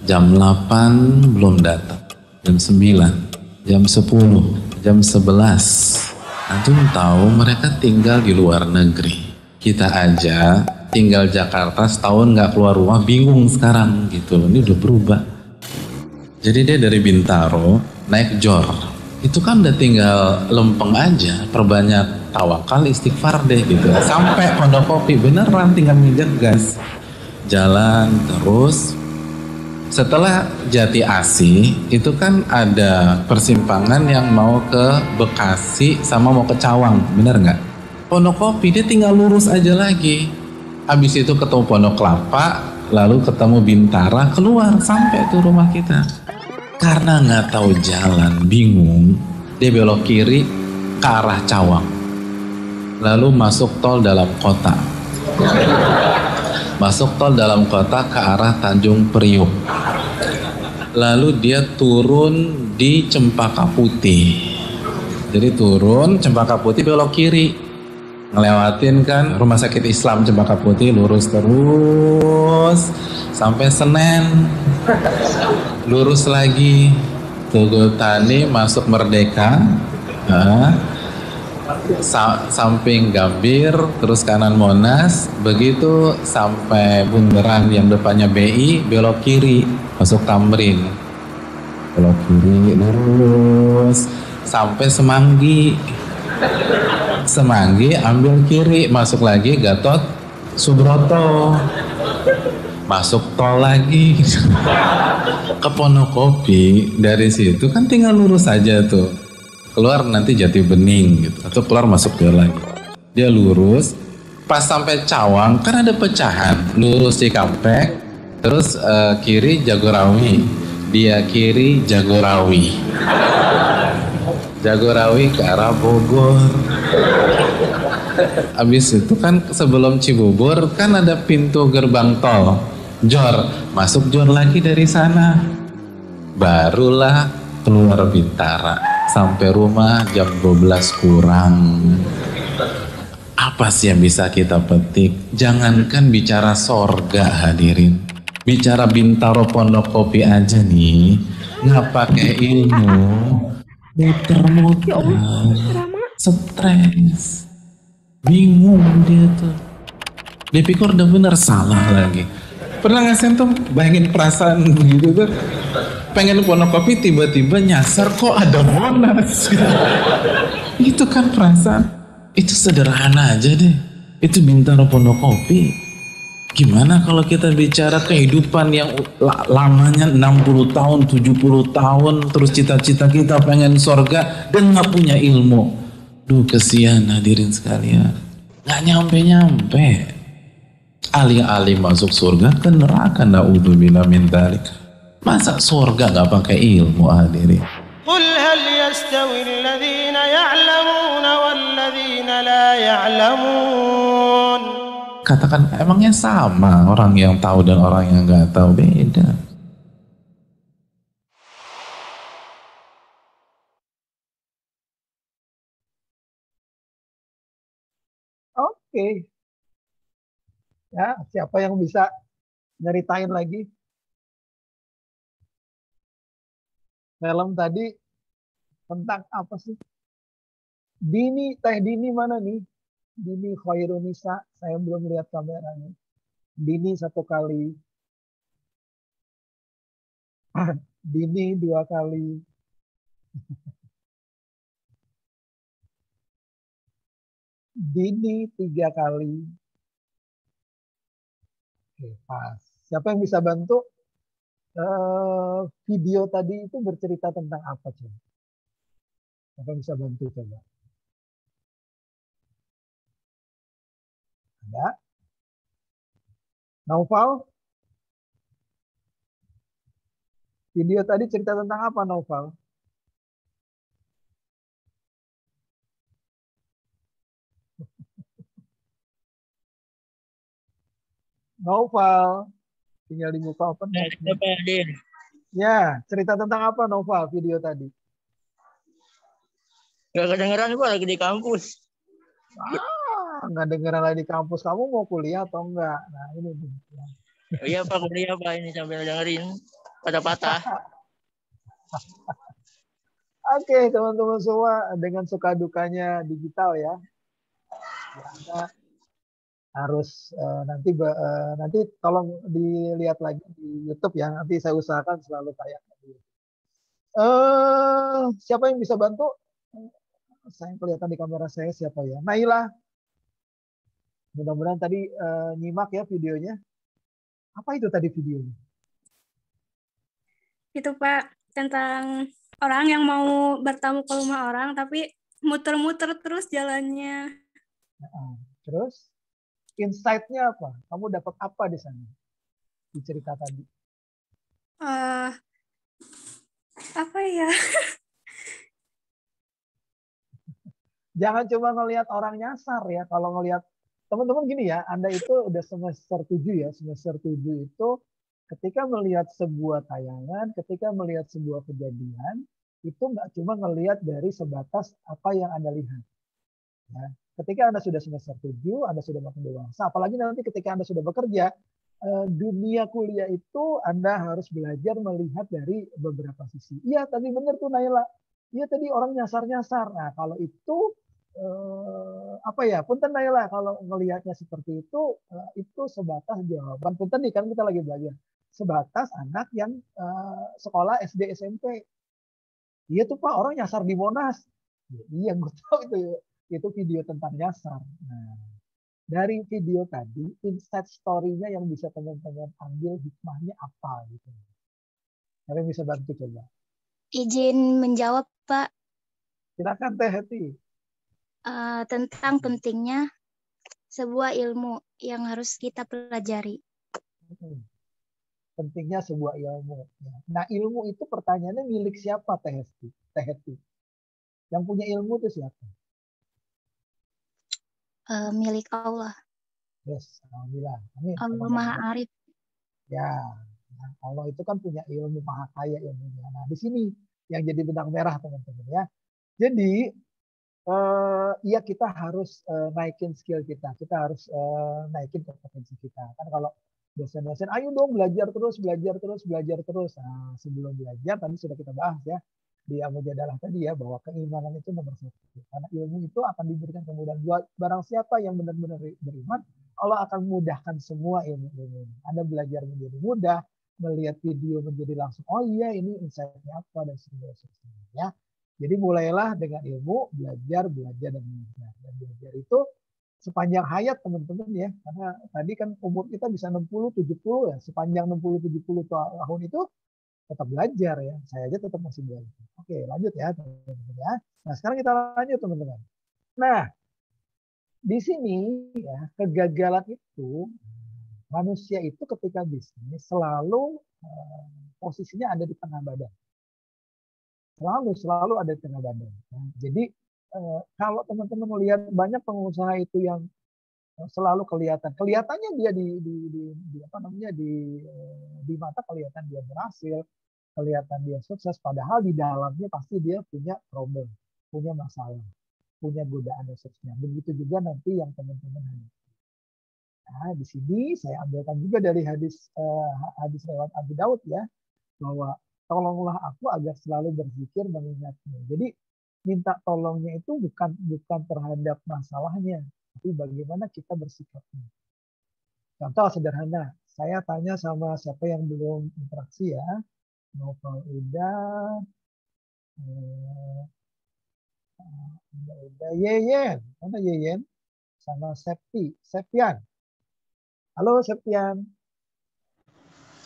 jam 8 belum datang, jam 9, jam 10, jam 11. Antum tahu mereka tinggal di luar negeri. Kita aja tinggal Jakarta setahun nggak keluar rumah, bingung sekarang gitu. Ini udah berubah. Jadi dia dari Bintaro naik Jor, itu kan udah tinggal lempeng aja, perbanyak tawakal, istighfar deh gitu. Sampai Pondokopi beneran tinggal nginjek gas, jalan terus. Setelah Jati Asih itu kan ada persimpangan yang mau ke Bekasi sama mau ke Cawang, bener nggak? Pondokopi dia tinggal lurus aja lagi. Habis itu ketemu Pondok Kelapa, lalu ketemu Bintara, keluar sampai tuh rumah kita. Karena nggak tahu jalan, bingung, dia belok kiri ke arah Cawang. Lalu masuk tol dalam kota. Masuk tol dalam kota ke arah Tanjung Priuk. Lalu dia turun di Cempaka Putih. Jadi turun Cempaka Putih belok kiri, ngelewatin kan Rumah Sakit Islam Cempaka Putih, lurus terus sampai Senen, lurus lagi Tugu Tani masuk Merdeka, samping Gambir, terus kanan Monas, begitu sampai bundaran yang depannya BI belok kiri masuk Tamrin, belok kiri lurus sampai Semanggi, ambil kiri masuk lagi Gatot Subroto, masuk tol lagi ke Pondokopi. Dari situ kan tinggal lurus aja tuh, keluar nanti Jati Bening gitu, atau keluar masuk ke lagi. Dia lurus, pas sampai Cawang kan ada pecahan, lurus Cikampek, terus kiri Jagorawi, dia kiri Jagorawi, ke arah Bogor. Abis itu kan sebelum Cibubur kan ada pintu gerbang tol Jor, masuk Jor lagi dari sana, barulah keluar Bintara. Sampai rumah jam 12 kurang. Apa sih yang bisa kita petik? Jangankan bicara sorga hadirin, bicara Bintaro Pondokopi aja nih nggak pakai ilmu, muter-muter, stres, bingung dia tuh. Dia pikir udah bener, salah lagi. Pernah nggak sih tuh bayangin perasaan begitu tuh? Pengen Pondokopi tiba-tiba nyasar kok ada Monas. Itu kan perasaan. Itu sederhana aja deh. Itu Bintaro Pondokopi. Gimana kalau kita bicara kehidupan yang lamanya 60 tahun, 70 tahun, terus cita-cita kita pengen sorga dan nggak punya ilmu. Duh, kesian hadirin sekalian. Nggak nyampe-nyampe. Alih-alih masuk surga ke neraka, na'udzubillah min dzalik. Masa surga nggak pakai ilmu hadirin? Qul hal yastawi alladhina ya'lamuna walladhina la ya'lamun. Katakan, emangnya sama orang yang tahu dan orang yang nggak tahu? Beda. Oke. Ya, siapa yang bisa nyeritain lagi? Film tadi tentang apa sih? Teh Dini mana nih? Dini Khairunisa, saya belum lihat kameranya. Dini 1 kali. Dini 2 kali. Dini 3 kali. Oke, pas. Siapa yang bisa bantu? Video tadi itu bercerita tentang apa coba? Siapa yang bisa bantu coba? Ada? Naufal? Video tadi cerita tentang apa, Naufal? Naufal, tinggal dibuka open. Ya, cerita tentang apa, Naufal, video tadi? Gak kedengeran, gua lagi di kampus. Nggak dengeran lagi di kampus. Kamu mau kuliah atau enggak? Nah, ini. Oh, iya Pak, kuliah Pak, ini sambil dengerin patah-patah. Oke, teman-teman semua, dengan suka dukanya digital ya. Anda harus nanti tolong dilihat lagi di YouTube ya. Nanti saya usahakan selalu tayang. Siapa yang bisa bantu? Saya kelihatan di kamera saya siapa ya? Naila. Mudah-mudahan tadi nyimak ya videonya. Apa itu tadi videonya? Itu Pak, tentang orang yang mau bertamu ke rumah orang tapi muter-muter terus jalannya. Terus insight-nya apa? Kamu dapat apa di sana? Di cerita tadi. Apa ya? Jangan cuma ngelihat orang nyasar ya. Kalau ngelihat teman-teman gini ya, Anda itu udah semester 7 ya. Semester 7 itu ketika melihat sebuah tayangan, ketika melihat sebuah kejadian, itu nggak cuma ngelihat dari sebatas apa yang Anda lihat. Ya. Ketika Anda sudah semester 7, Anda sudah makin dewasa, apalagi nanti ketika Anda sudah bekerja, dunia kuliah itu Anda harus belajar melihat dari beberapa sisi. Iya, tadi benar tuh Naila. Iya, tadi orang nyasar-nyasar. Nah, kalau itu apa ya? Punten Naila, kalau ngelihatnya seperti itu sebatas jawaban. Punten nih, kan kita lagi belajar. Sebatas anak yang sekolah SD SMP. Iya tuh Pak, orang nyasar di Monas. Iya, gue tahu itu video tentang nyasar. Nah, dari video tadi, insight story-nya yang bisa teman-teman ambil hikmahnya apa gitu. Kalian bisa bantu coba. Izin menjawab, Pak. Silakan Teh Heti. Tentang pentingnya sebuah ilmu yang harus kita pelajari. Pentingnya sebuah ilmu. Nah, ilmu itu pertanyaannya milik siapa Teh Heti? Yang punya ilmu itu siapa? Milik Allah. Yes, alhamdulillah. Amin. Allah Maha Arif. Ya, Allah itu kan punya ilmu, maha kaya ilmunya. Nah, di sini yang jadi benang merah teman-teman ya. Jadi ya kita harus naikin skill kita. Kita harus naikin kompetensi kita. Kan kalau dosen-dosen, ayo dong belajar terus. Nah, sebelum belajar tadi sudah kita bahas ya di Mujadalah tadi ya, bahwa keimanan itu nomor 1. Karena ilmu itu akan diberikan kemudahan buat barang siapa yang benar-benar beriman, Allah akan mudahkan semua ilmu-ilmu. Anda belajar menjadi mudah, melihat video menjadi langsung, oh iya ini insight-nya apa, dan seterusnya. Ya. Jadi mulailah dengan ilmu, belajar, dan belajar. Dan belajar itu sepanjang hayat teman-teman ya. Karena tadi kan umur kita bisa 60, 70 ya. Sepanjang 60, 70 tahun itu tetap belajar ya. Saya aja tetap masih belajar. Oke, lanjut ya teman-teman ya. Nah, sekarang kita lanjut teman-teman. Nah, di sini ya, kegagalan itu manusia itu ketika bisnis selalu posisinya ada di tengah badan. Selalu ada di tengah badan. Nah, jadi kalau teman-teman melihat banyak pengusaha itu yang selalu kelihatannya dia di mata kelihatan dia berhasil, kelihatan dia sukses, padahal di dalamnya pasti dia punya problem, punya masalah, punya godaan dan seterusnya. Begitu juga nanti yang teman-teman hadapi. Nah, di sini saya ambilkan juga dari hadis riwayat Abu Daud ya, bahwa tolonglah aku agar selalu berzikir mengingatmu. Jadi minta tolongnya itu bukan terhadap masalahnya, tapi bagaimana kita bersikapnya. Contoh sederhana, saya tanya sama siapa yang belum interaksi ya, Novel udah Yeyen, mana Yeyen? Sama Septian. Halo Septian.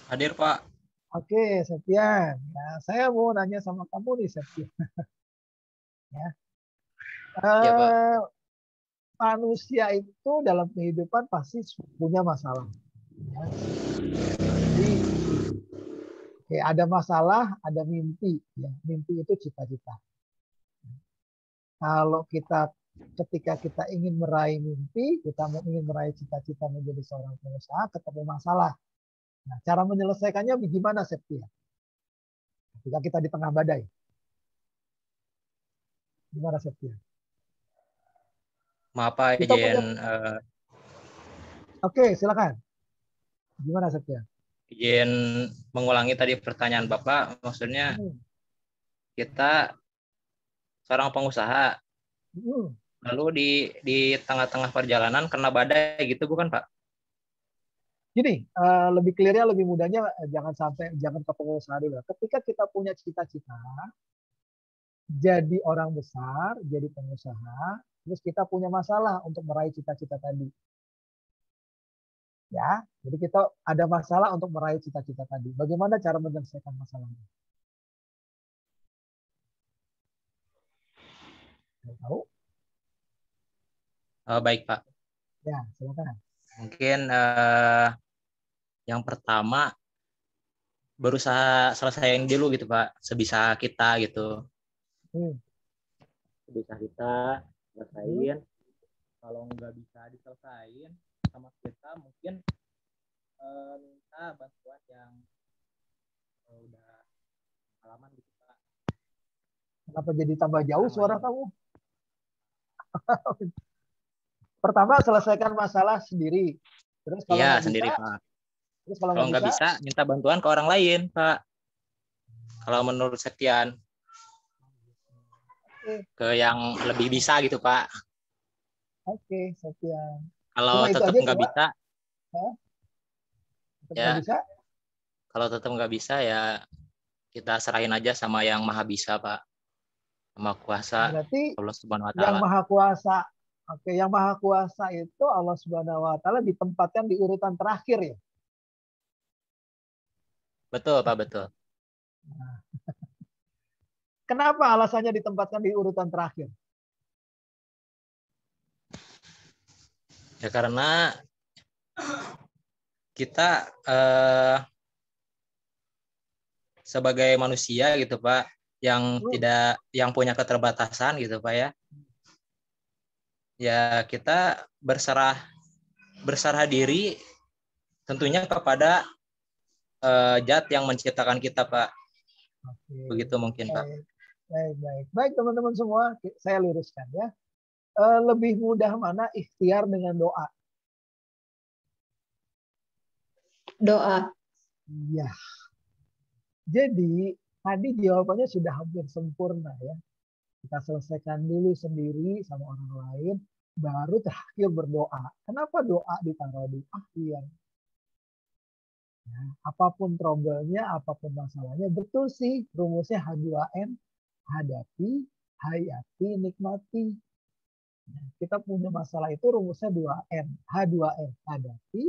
Hadir Pak. Oke Septian. Nah, saya mau nanya sama kamu nih Septian. Ya. Ya, Pak. Manusia itu dalam kehidupan pasti punya masalah. Ya. Jadi, ada masalah, ada mimpi. Ya. Mimpi itu cita-cita. Kalau ketika kita ingin meraih mimpi, kita ingin meraih cita-cita menjadi seorang pengusaha, ketemu masalah. Nah, cara menyelesaikannya bagaimana, Septia? Ketika kita di tengah badai. Gimana, Septia? Maaf Pak, izin Oke, silakan. Gimana, Septia? izin mengulangi tadi pertanyaan Bapak. Maksudnya kita seorang pengusaha, lalu di tengah-tengah perjalanan kena badai gitu, bukan Pak? Gini, lebih clear-nya, lebih mudahnya, jangan ke pengusaha dulu. Ketika kita punya cita-cita, jadi orang besar, jadi pengusaha, terus kita punya masalah untuk meraih cita-cita tadi. Ya, jadi kita ada masalah untuk meraih cita-cita tadi. Bagaimana cara menyelesaikan masalahnya? Tahu? Baik Pak. Ya, silakan. Mungkin yang pertama berusaha selesaiin dulu gitu Pak, sebisa kita gitu. Sebisa kita selesaiin. Kalau nggak bisa diselesain sama kita, mungkin minta bantuan yang udah pengalaman gitu Pak. Kenapa jadi tambah jauh suara kamu? Pertama, selesaikan masalah sendiri. Terus kalau Iya, nggak sendiri, bisa, Pak. terus kalau Kalau nggak nggak bisa, bisa, minta bantuan ke orang lain, Pak. Kalau menurut Septian, ke yang lebih bisa gitu, Pak. oke, Septian. Kalau Cuma itu tetap aja nggak coba. bisa, Hah? Tetap ya nggak bisa? kalau tetap nggak bisa ya kita serahin aja sama yang maha bisa, Pak. Sama kuasa Berarti Allah Subhanahu wa yang taala. maha kuasa. Oke, yang maha kuasa itu Allah Subhanahu wa taala ditempatkan di urutan terakhir ya. Betul, Pak, betul. Kenapa alasannya ditempatkan di urutan terakhir? Ya karena kita sebagai manusia gitu, Pak, yang yang punya keterbatasan gitu, Pak ya. Ya kita berserah diri tentunya kepada zat yang menciptakan kita, Pak. Oke. Begitu mungkin, Pak. Baik teman-teman semua, saya luruskan ya. Lebih mudah mana ikhtiar dengan doa? Doa. Iya. Jadi tadi jawabannya sudah hampir sempurna ya. Kita selesaikan dulu sendiri sama orang lain, baru terakhir berdoa. Kenapa doa ditaruh di akhir? Ya, apapun trouble-nya, apapun masalahnya, betul sih rumusnya H2M, hadapi, hayati, nikmati. Nah, kita punya masalah itu rumusnya 2M, H2M, hadapi,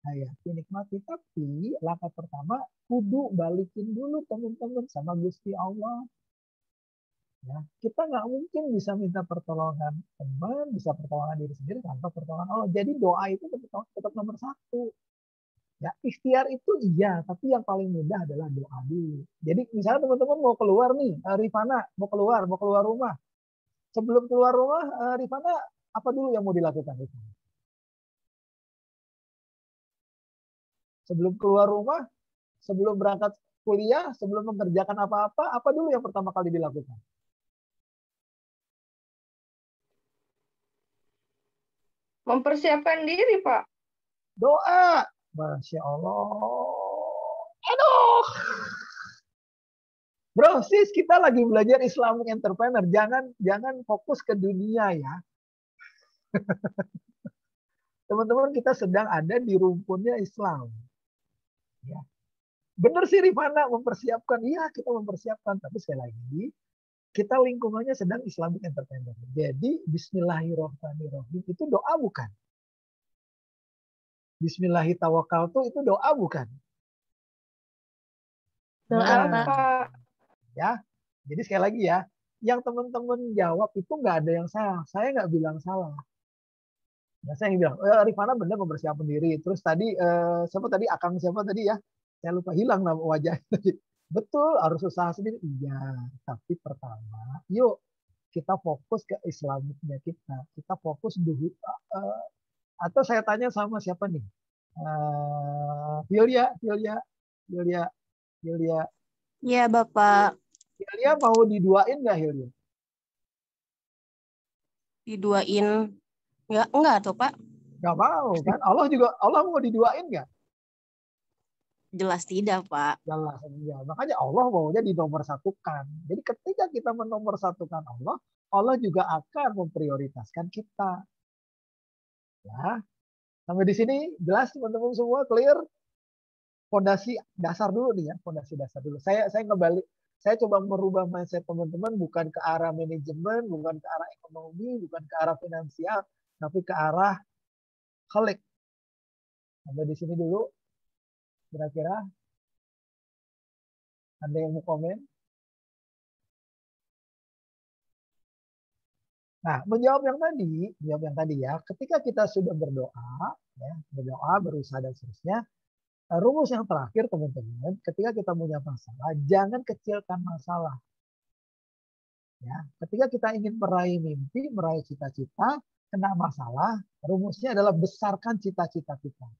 hayati, nikmati. Tapi langkah pertama kudu balikin dulu teman-teman sama Gusti Allah. Ya, kita nggak mungkin bisa minta pertolongan teman, bisa pertolongan diri sendiri tanpa pertolongan Allah. Jadi doa itu tetap nomor satu. Ya, ikhtiar itu iya, tapi yang paling mudah adalah doa dulu. Jadi misalnya teman-teman mau keluar nih, Rifana mau keluar rumah. Sebelum keluar rumah, Rifana apa dulu yang mau dilakukan? Sebelum keluar rumah, sebelum berangkat kuliah, sebelum mengerjakan apa-apa, apa dulu yang pertama kali dilakukan? Mempersiapkan diri, Pak. Doa. Masya Allah. Aduh. Bro, sis, kita lagi belajar Islamic entrepreneur. Jangan fokus ke dunia ya. Teman-teman, kita sedang ada di rumpunnya Islam. Ya. Benar sih Rifana mempersiapkan. Iya, kita mempersiapkan. Tapi sekali lagi, kita lingkungannya sedang Islamic entrepreneur. Jadi, Bismillahirrahmanirrahim itu doa bukan? Bismillahirrahmanirrahim itu doa bukan? Doa, Pak. Ya, jadi sekali lagi ya, yang teman-teman jawab itu nggak ada yang salah. Saya nggak bilang salah. Nah, saya yang bilang, Rifana benar mempersiapkan diri. Terus tadi, siapa tadi? Akang siapa tadi ya? Saya lupa, hilang nama wajahnya. Betul, harus usaha sendiri. Iya, tapi pertama, yuk kita fokus ke Islamiknya kita. Kita fokus dulu. Atau saya tanya sama siapa nih? Yulia. Ya, Bapak. Yulia mau diduain nggak Yulia? Diduain? Enggak tuh, Pak. Nggak mau kan? Allah mau diduain nggak? Jelas tidak, Pak. Jelas ya. Makanya Allah maunya dinomorsatukan. Jadi ketika kita menomorsatukan Allah, Allah juga akan memprioritaskan kita. Ya, sampai di sini jelas teman-teman semua, clear? Fondasi dasar dulu nih ya, fondasi dasar dulu. Saya coba merubah mindset teman-teman bukan ke arah manajemen, bukan ke arah ekonomi, bukan ke arah finansial, tapi ke arah khalik. Sampai di sini dulu. Kira-kira ada yang mau komen? Nah, menjawab yang tadi ya, ketika kita sudah berdoa, berusaha dan seterusnya, rumus yang terakhir teman-teman, ketika kita punya masalah, jangan kecilkan masalah. Ya, ketika kita ingin meraih mimpi, meraih cita-cita, kena masalah, rumusnya adalah besarkan cita-cita kita.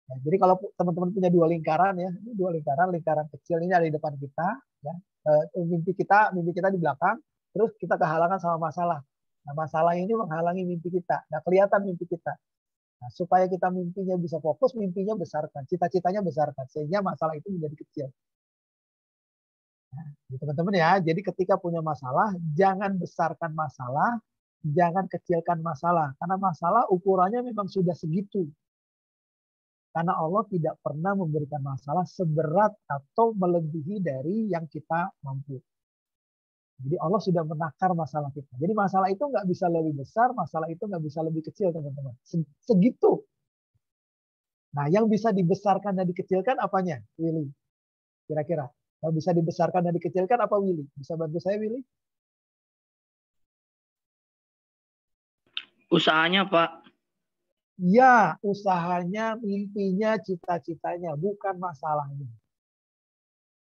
Ya, jadi kalau teman-teman punya dua lingkaran ya, ini dua lingkaran, lingkaran kecil ini ada di depan kita, ya. Mimpi kita di belakang, terus kita kehalangan sama masalah. Nah, masalah ini menghalangi mimpi kita. Nah, kelihatan mimpi kita. Nah, supaya kita mimpinya bisa fokus, mimpinya besarkan, cita-citanya besarkan, sehingga masalah itu menjadi kecil. Nah, teman-teman ya, jadi ketika punya masalah, jangan besarkan masalah, jangan kecilkan masalah, karena masalah ukurannya memang sudah segitu. Karena Allah tidak pernah memberikan masalah seberat atau melebihi dari yang kita mampu. Jadi Allah sudah menakar masalah kita. Jadi masalah itu nggak bisa lebih besar, masalah itu nggak bisa lebih kecil, teman-teman. Segitu. Nah, yang bisa dibesarkan dan dikecilkan apanya, Willy? Kira-kira. Yang bisa dibesarkan dan dikecilkan apa, Willy? Bisa bantu saya, Willy? Usahanya, Pak. Ya, usahanya, mimpinya, cita-citanya, bukan masalahnya.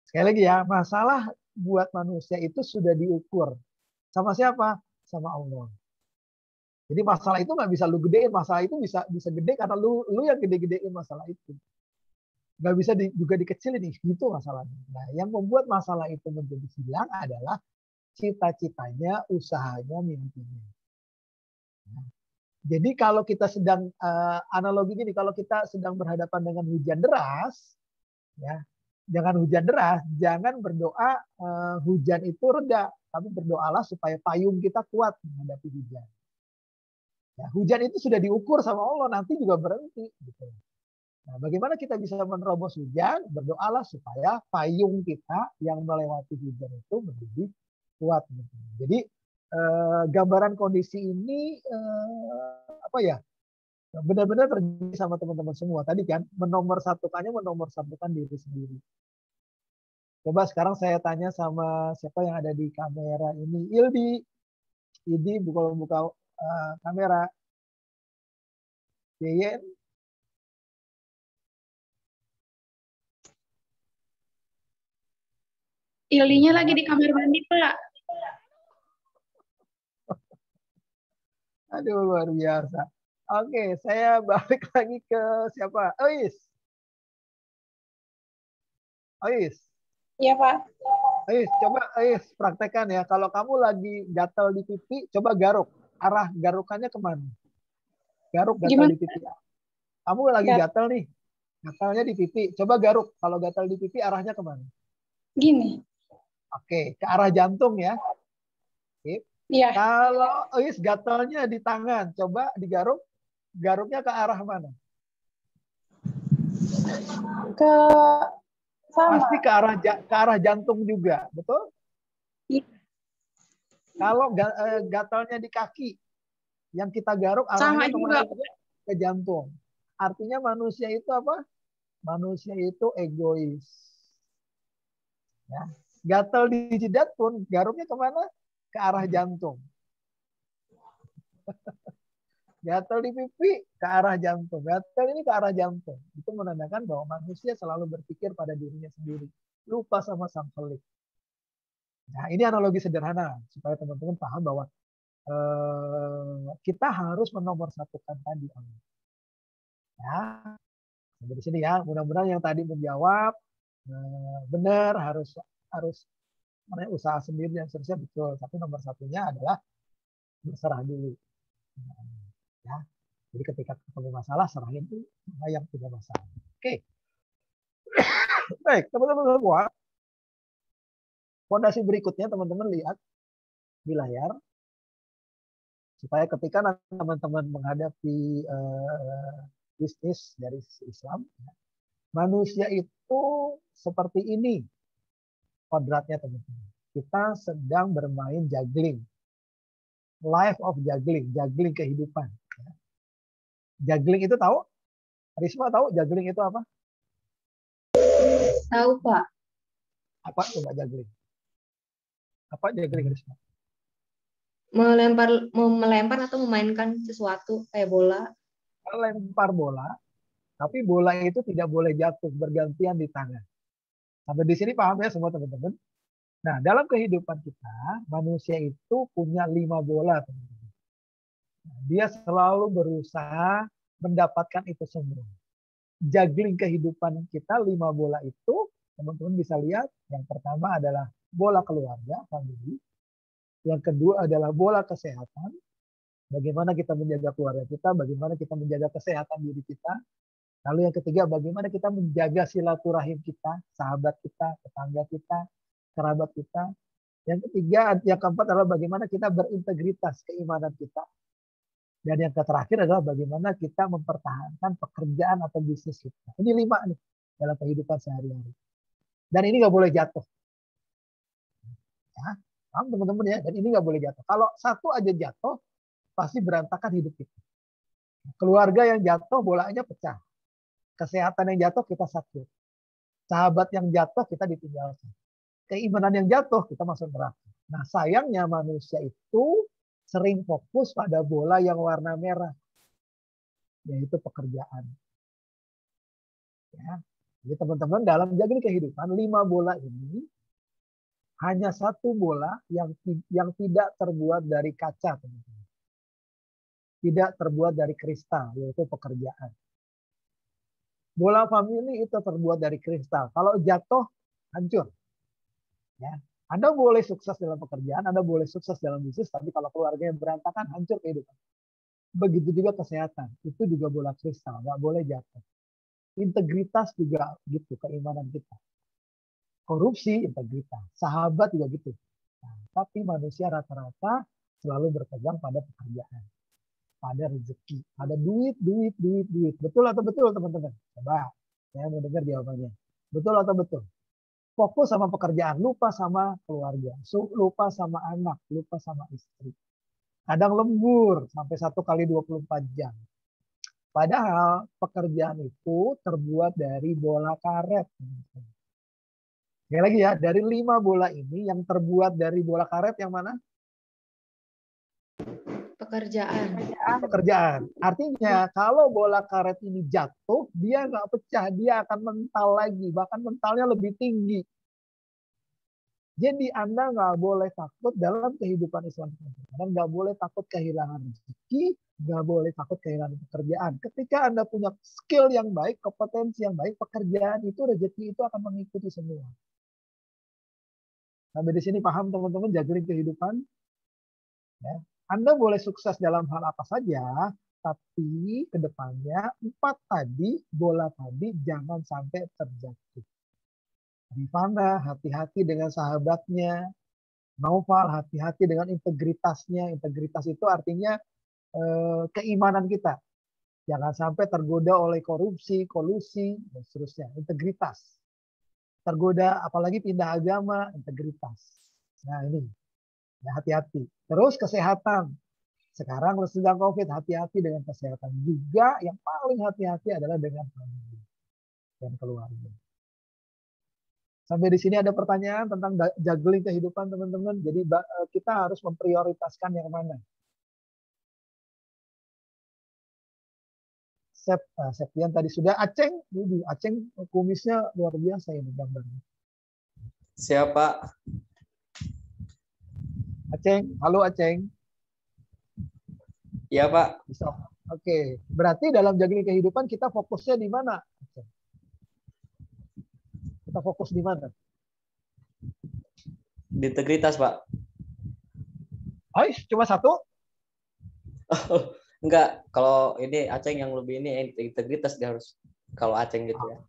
Sekali lagi ya, masalah buat manusia itu sudah diukur. Sama siapa? Sama Allah. Jadi masalah itu nggak bisa lu gedein, masalah itu bisa gede karena lu yang gede-gedein masalah itu. Nggak bisa juga dikecilin, itu masalahnya. Nah, yang membuat masalah itu menjadi hilang adalah cita-citanya, usahanya, mimpinya. Nah, jadi kalau kita sedang analogi gini, kalau kita sedang berhadapan dengan hujan deras, ya, jangan hujan deras, jangan berdoa hujan itu reda, tapi berdoalah supaya payung kita kuat menghadapi hujan. Ya, hujan itu sudah diukur sama Allah, nanti juga berhenti. Gitu. Nah, bagaimana kita bisa menerobos hujan? Berdoalah supaya payung kita yang melewati hujan itu menjadi kuat. Gitu. Jadi gambaran kondisi ini apa ya, benar-benar terjadi sama teman-teman semua. Tadi kan menomorsatukan diri sendiri. Coba sekarang saya tanya sama siapa yang ada di kamera ini. Idi buka kamera. Yeyen. Ildinya lagi di kamar mandi, Pak. Aduh, luar biasa. Oke, saya balik lagi ke siapa? Ois. Iya, Pak. Ois, coba Ois praktekkan ya. Kalau kamu lagi gatal di pipi, coba garuk. Arah garukannya kemana? Garuk gatal di pipi. Kamu lagi gatal nih. Gatalnya di pipi. Coba garuk. Kalau gatal di pipi, arahnya kemana? Gini. Oke, ke arah jantung ya. Oke. Iya. Kalau Ois gatalnya di tangan, coba digaruk. Garuknya ke arah mana? Pasti ke arah jantung juga, betul? Iya. Kalau gatalnya di kaki, yang kita garuk arahnya kemana? Ke jantung. Artinya manusia itu apa? Manusia itu egois. Ya. Gatal di jidat pun garuknya kemana? Ke arah jantung. Gatal di pipi ke arah jantung. Gatal ini ke arah jantung. Itu menandakan bahwa manusia selalu berpikir pada dirinya sendiri. Lupa sama sang pelik. Nah, ini analogi sederhana supaya teman-teman paham bahwa kita harus menomorsatukan tadi. Ya, dari sini ya. Mudah-mudahan yang tadi menjawab benar, harus usaha sendiri dan seterusnya betul. Tapi nomor satunya adalah berserah dulu. Ya, jadi ketika ketemu masalah, serahin itu sama yang punya masalah. Oke. Baik, teman-teman semua. Fondasi berikutnya teman-teman lihat di layar. Supaya ketika teman-teman menghadapi bisnis dari Islam, manusia itu seperti ini kodratnya teman-teman. Kita sedang bermain juggling. Life of juggling kehidupan. Juggling itu tahu? Risma tahu juggling itu apa? Tahu, Pak. Apa coba juggling? Apa juggling, Risma? Melempar atau memainkan sesuatu kayak bola. Lempar bola, tapi bola itu tidak boleh jatuh bergantian di tangan. Sampai di sini paham ya semua teman-teman? Nah, dalam kehidupan kita, manusia itu punya 5 bola, teman-teman. Nah, dia selalu berusaha mendapatkan itu semua. juggling kehidupan kita 5 bola itu, teman-teman bisa lihat, yang pertama adalah bola keluarga, family. Yang kedua adalah bola kesehatan. Bagaimana kita menjaga keluarga kita, bagaimana kita menjaga kesehatan diri kita. Lalu yang ketiga, bagaimana kita menjaga silaturahim kita, sahabat kita, tetangga kita, kerabat kita. Yang ketiga, yang keempat adalah bagaimana kita berintegritas keimanan kita. Dan yang terakhir adalah bagaimana kita mempertahankan pekerjaan atau bisnis kita. Ini 5 nih dalam kehidupan sehari-hari. Dan ini nggak boleh jatuh. Ya, paham teman-teman ya? Dan ini nggak boleh jatuh. Kalau satu aja jatuh, pasti berantakan hidup kita. Keluarga yang jatuh, bolanya pecah. Kesehatan yang jatuh, kita sakit. Sahabat yang jatuh, kita ditinggalkan. Keimanan yang jatuh, kita masuk neraka. Nah, sayangnya manusia itu sering fokus pada bola yang warna merah, yaitu pekerjaan. Ya. Jadi teman-teman, dalam juggling kehidupan, 5 bola ini hanya 1 bola yang tidak terbuat dari kaca, teman-teman. Tidak terbuat dari kristal, yaitu pekerjaan. Bola family itu terbuat dari kristal. Kalau jatuh, hancur. Ya. Anda boleh sukses dalam pekerjaan, Anda boleh sukses dalam bisnis, tapi kalau keluarganya berantakan, hancur kehidupan. Begitu juga kesehatan, itu juga bola kristal, nggak boleh jatuh. Integritas juga gitu, keimanan kita. Korupsi, integritas. Sahabat juga gitu. Nah, tapi manusia rata-rata selalu berpegang pada pekerjaan, pada rezeki, ada duit. Betul atau betul, teman-teman? Coba, saya mau dengar jawabannya. Betul atau betul? Fokus sama pekerjaan, lupa sama keluarga, lupa sama anak, lupa sama istri. Kadang lembur sampai 1 kali 24 jam. Padahal pekerjaan itu terbuat dari bola karet. Sekali lagi ya, dari 5 bola ini yang terbuat dari bola karet yang mana? Pekerjaan. Artinya kalau bola karet ini jatuh, dia nggak pecah, dia akan mental lagi, bahkan mentalnya lebih tinggi. Jadi Anda nggak boleh takut dalam kehidupan Islam. Anda nggak boleh takut kehilangan rezeki, nggak boleh takut kehilangan pekerjaan. Ketika Anda punya skill yang baik, kompetensi yang baik, pekerjaan itu, rezeki itu akan mengikuti semua. Sampai di sini paham teman-teman juggling kehidupan? Ya. Anda boleh sukses dalam hal apa saja, tapi ke depannya 4 tadi, bola tadi jangan sampai terjatuh. Rifana, hati-hati dengan sahabatnya. Naufal, hati-hati dengan integritasnya. Integritas itu artinya keimanan kita. Jangan sampai tergoda oleh korupsi, kolusi, dan seterusnya. Integritas. Tergoda apalagi pindah agama, integritas. Nah ini. Ya, hati-hati. Terus kesehatan. Sekarang sedang COVID, hati-hati dengan kesehatan. Juga yang paling hati-hati adalah dengan famili dan keluarga. Sampai di sini ada pertanyaan tentang juggling kehidupan teman-teman. Jadi kita harus memprioritaskan yang mana. Septian tadi sudah. Aceng kumisnya luar biasa ini gambarnya. Siapa? Aceng, halo Aceng. Iya Pak. Bisa. Oke, berarti dalam juggling kehidupan kita fokusnya di mana? Kita fokus di mana? Di integritas Pak. Ais, cuma 1? Enggak, kalau ini Aceng yang lebih ini integritas dia harus. Kalau Aceng gitu ya.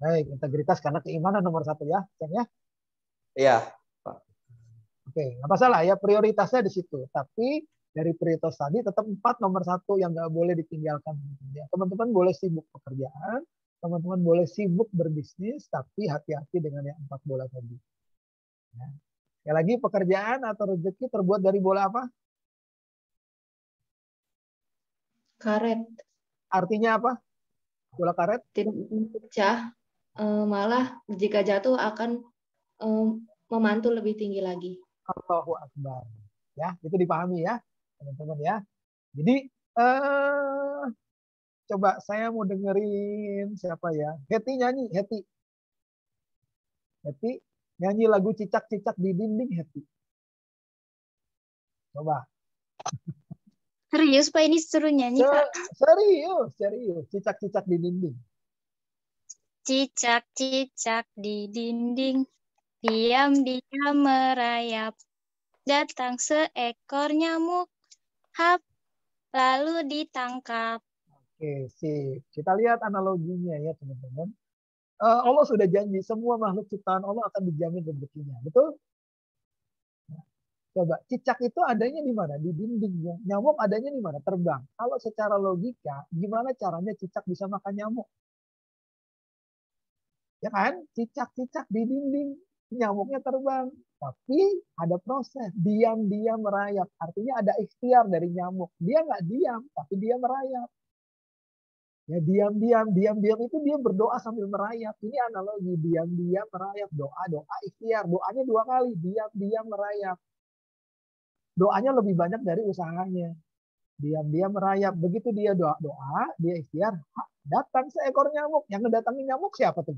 Baik, integritas karena keimanan nomor 1 ya, Aceng ya. Iya. Oke, nggak masalah ya, prioritasnya di situ. Tapi dari prioritas tadi tetap 4 nomor 1 yang nggak boleh ditinggalkan. Teman-teman boleh sibuk pekerjaan, teman-teman boleh sibuk berbisnis, tapi hati-hati dengan yang 4 bola tadi. Ya. Sekali lagi, pekerjaan atau rezeki terbuat dari bola apa? Karet. Artinya apa? Bola karet? Tidak pecah, malah jika jatuh akan memantul lebih tinggi lagi. Allahu Akbar. Ya, itu dipahami ya, teman-teman ya. Jadi coba saya mau dengerin siapa ya? Heti nyanyi, Heti. Heti nyanyi lagu Cicak-cicak di dinding, Heti. Coba. Serius Pak, ini suruh nyanyi Pak? Serius. Cicak-cicak di dinding. Cicak-cicak di dinding, diam-diam merayap. Datang seekor nyamuk, hap, lalu ditangkap. Oke, sip. Kita lihat analoginya ya teman-teman. Allah sudah janji semua makhluk ciptaan Allah akan dijamin rezekinya. Betul? Coba, cicak itu adanya di mana? Di dinding. Nyamuk adanya di mana? Terbang. Kalau secara logika, gimana caranya cicak bisa makan nyamuk? Ya kan? Cicak-cicak di dinding. Nyamuknya terbang. Tapi ada proses. Diam-diam merayap. Artinya ada ikhtiar dari nyamuk. Dia nggak diam, tapi dia merayap. Ya diam-diam itu dia berdoa sambil merayap. Ini analogi diam-diam merayap. Doa ikhtiar. Doanya 2 kali. Diam-diam merayap. Doanya lebih banyak dari usahanya. Diam-diam merayap. Begitu dia doa, dia ikhtiar, datang seekor nyamuk. Yang ngedatangin nyamuk siapa tuh?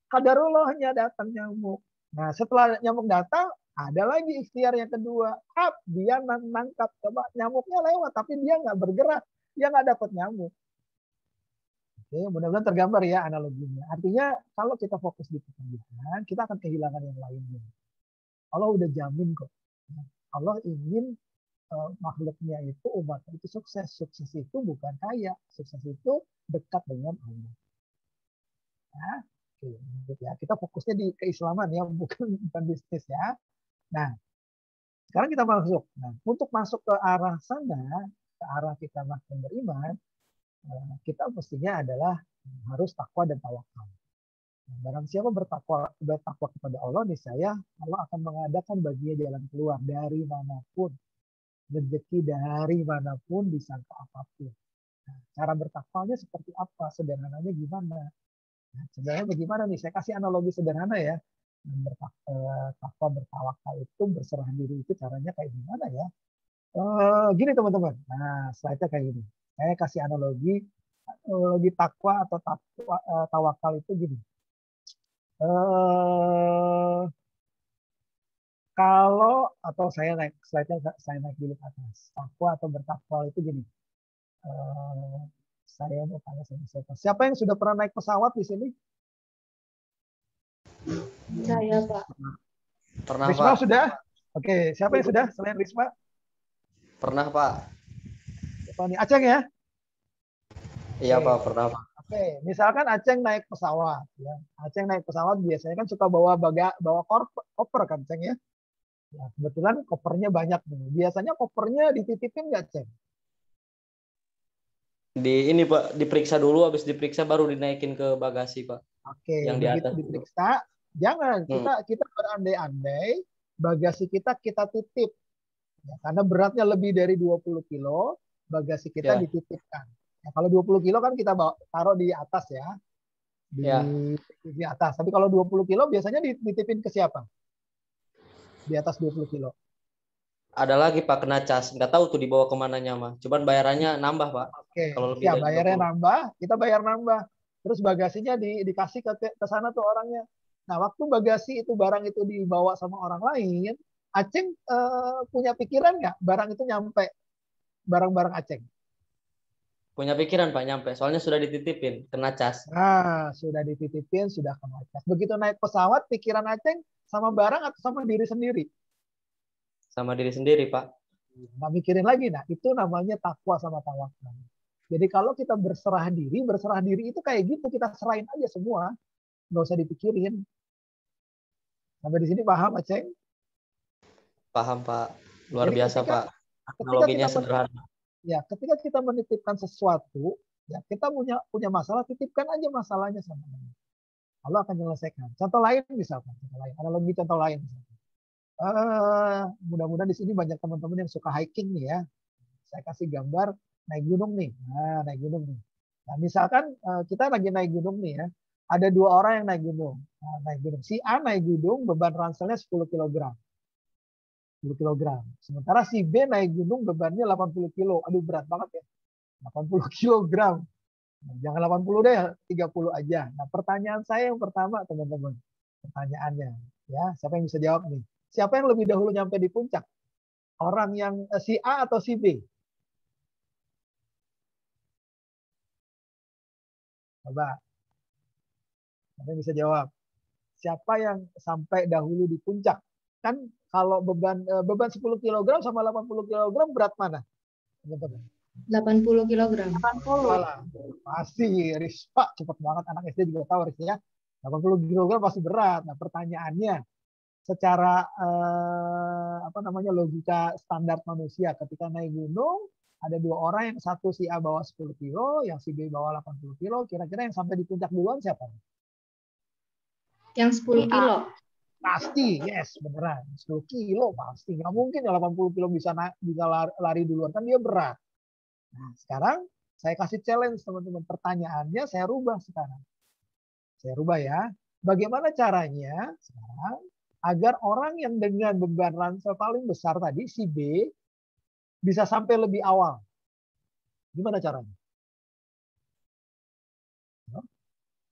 Qadarullahnya datang nyamuk. Nah, setelah nyamuk datang, ada lagi ikhtiar yang kedua. Dia nangkap. Coba nyamuknya lewat, tapi dia nggak bergerak. Dia nggak dapat nyamuk. Oke, mudah-mudahan tergambar ya analoginya. Artinya, kalau kita fokus di pekerjaan, kita akan kehilangan yang lainnya. Allah udah jamin kok. Allah ingin makhluknya itu, umatnya itu sukses. Sukses itu bukan kaya. Sukses itu dekat dengan Allah. Nah, ya, kita fokusnya di keislaman ya, bukan bisnis ya. Nah, sekarang kita masuk. Nah, untuk masuk ke arah sana, ke arah kita makin beriman, kita mestinya adalah harus takwa dan tawakal. Barang siapa bertakwa kepada Allah, niscaya Allah akan mengadakan baginya jalan keluar dari manapun, rezeki dari manapun, disangka apapun. Nah, cara bertakwanya seperti apa? Sederhananya gimana? Nah, sebenarnya bagaimana nih? Saya kasih analogi sederhana ya. Takwa bertawakal itu, berserah diri itu caranya kayak gimana ya? Gini teman-teman. Nah, slide-nya kayak gini. Saya kasih analogi takwa atau tawakal itu gini. Kalau atau saya naik slide-nya, saya naik dulu ke atas. Takwa atau bertakwa itu gini. Saya mau tanya sama siapa yang sudah pernah naik pesawat di sini? Saya, Pak. Pernah, Risma Pak. sudah? Oke, siapa yang sudah selain Risma? Pernah, Pak. Siapa nih? Aceng ya? Iya, Pak, pernah, Pak. Oke, misalkan Aceng naik pesawat, ya. Aceng naik pesawat biasanya kan suka bawa koper kan, Ceng ya? Ya, kebetulan kopernya banyak nih. Biasanya kopernya dititipin nggak, Ceng? Ini Pak, diperiksa dulu, habis diperiksa baru dinaikin ke bagasi, Pak. Oke, yang di begitu atas diperiksa, jangan kita berandai-andai bagasi kita titip. Ya, karena beratnya lebih dari 20 kilo, bagasi kita dititipkan. Ya, kalau 20 kilo kan kita taruh di atas ya. Di atas. Tapi kalau 20 kilo biasanya dititipin ke siapa? Di atas 20 kilo. Ada lagi Pak, kena cas. Nggak tahu tuh dibawa kemananya mah. Cuman bayarannya nambah Pak. Oke, kalau lebih ya dari bayarnya 20. nambah, kita bayar nambah. Terus bagasinya dikasih ke sana tuh orangnya. Nah, waktu bagasi itu barang itu dibawa sama orang lain, Aceng punya pikiran nggak barang itu nyampe barang-barang Aceng? Punya pikiran Pak, nyampe. Soalnya sudah dititipin, kena cas. Nah, sudah dititipin, sudah kena cas. Begitu naik pesawat, pikiran Aceng sama barang atau sama diri sendiri? Sama diri sendiri, Pak. Nggak mikirin lagi. Nah, itu namanya takwa sama tawakal. Jadi kalau kita berserah diri itu kayak gitu. Kita serahin aja semua. Nggak usah dipikirin. Sampai di sini paham, Aceng? Paham, Pak. Luar Jadi biasa, Pak. Analoginya sederhana. Ya, ketika kita menitipkan sesuatu, ya kita punya masalah, titipkan aja masalahnya sama Allah. Allah akan menyelesaikan. Contoh lain misalkan, analogi contoh lain. Mudah-mudahan di sini banyak teman-teman yang suka hiking nih ya. Saya kasih gambar naik gunung nih. Nah, naik gunung nih. Nah, misalkan kita lagi naik gunung nih ya. Ada 2 orang yang naik gunung. Nah, naik gunung. Si A naik gunung, beban ranselnya 10 kg. 10 kg. Sementara si B naik gunung bebannya 80 kg. Aduh berat banget ya. 80 kg. Nah, jangan 80 deh, 30 aja. Nah, pertanyaan saya yang pertama teman-teman. Pertanyaannya, ya, siapa yang bisa jawab nih? Siapa yang lebih dahulu nyampe di puncak? Orang yang si A atau si B? Coba. Siapa yang bisa jawab? Siapa yang sampai dahulu di puncak? Kan kalau beban 10 kg sama 80 kg berat mana? Teman-teman. 80 kg. 80. Pasti, Rispa cepet banget, anak SD juga tahu Ris ya. 80 kg pasti berat. Nah, pertanyaannya secara logika standar manusia ketika naik gunung ada dua orang, yang satu si A bawa 10 kilo, yang si B bawa 80 kilo, kira-kira yang sampai di puncak duluan siapa? Yang 10 kilo. Pasti, yes, beneran. 10 kilo pasti. Nggak mungkin ya 80 kilo bisa lari duluan, kan dia berat. Nah, sekarang saya kasih challenge teman-teman. Pertanyaannya saya rubah sekarang. Saya rubah ya. Bagaimana caranya sekarang agar orang yang dengan beban ransel paling besar tadi, si B, bisa sampai lebih awal? Gimana caranya?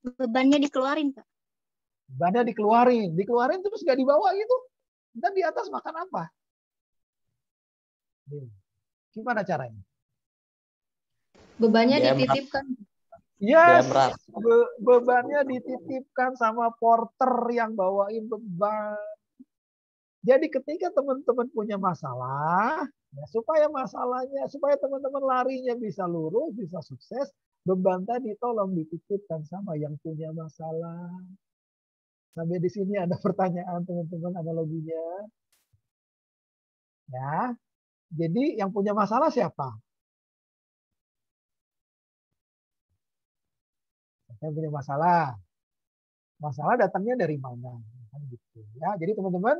Bebannya dikeluarin, Pak. Bebannya dikeluarin terus nggak dibawa gitu. Dan di atas makan apa? Gimana caranya? Bebannya dititipkan. Yes, bebannya dititipkan sama porter yang bawain beban. Jadi ketika teman-teman punya masalah, ya, supaya teman-teman larinya bisa lurus, bisa sukses, beban tadi tolong dititipkan sama yang punya masalah. Sampai di sini ada pertanyaan teman-teman, analoginya. Ya, jadi yang punya masalah siapa? Yang punya masalah. Masalah datangnya dari mana? Gitu. Ya, jadi teman-teman,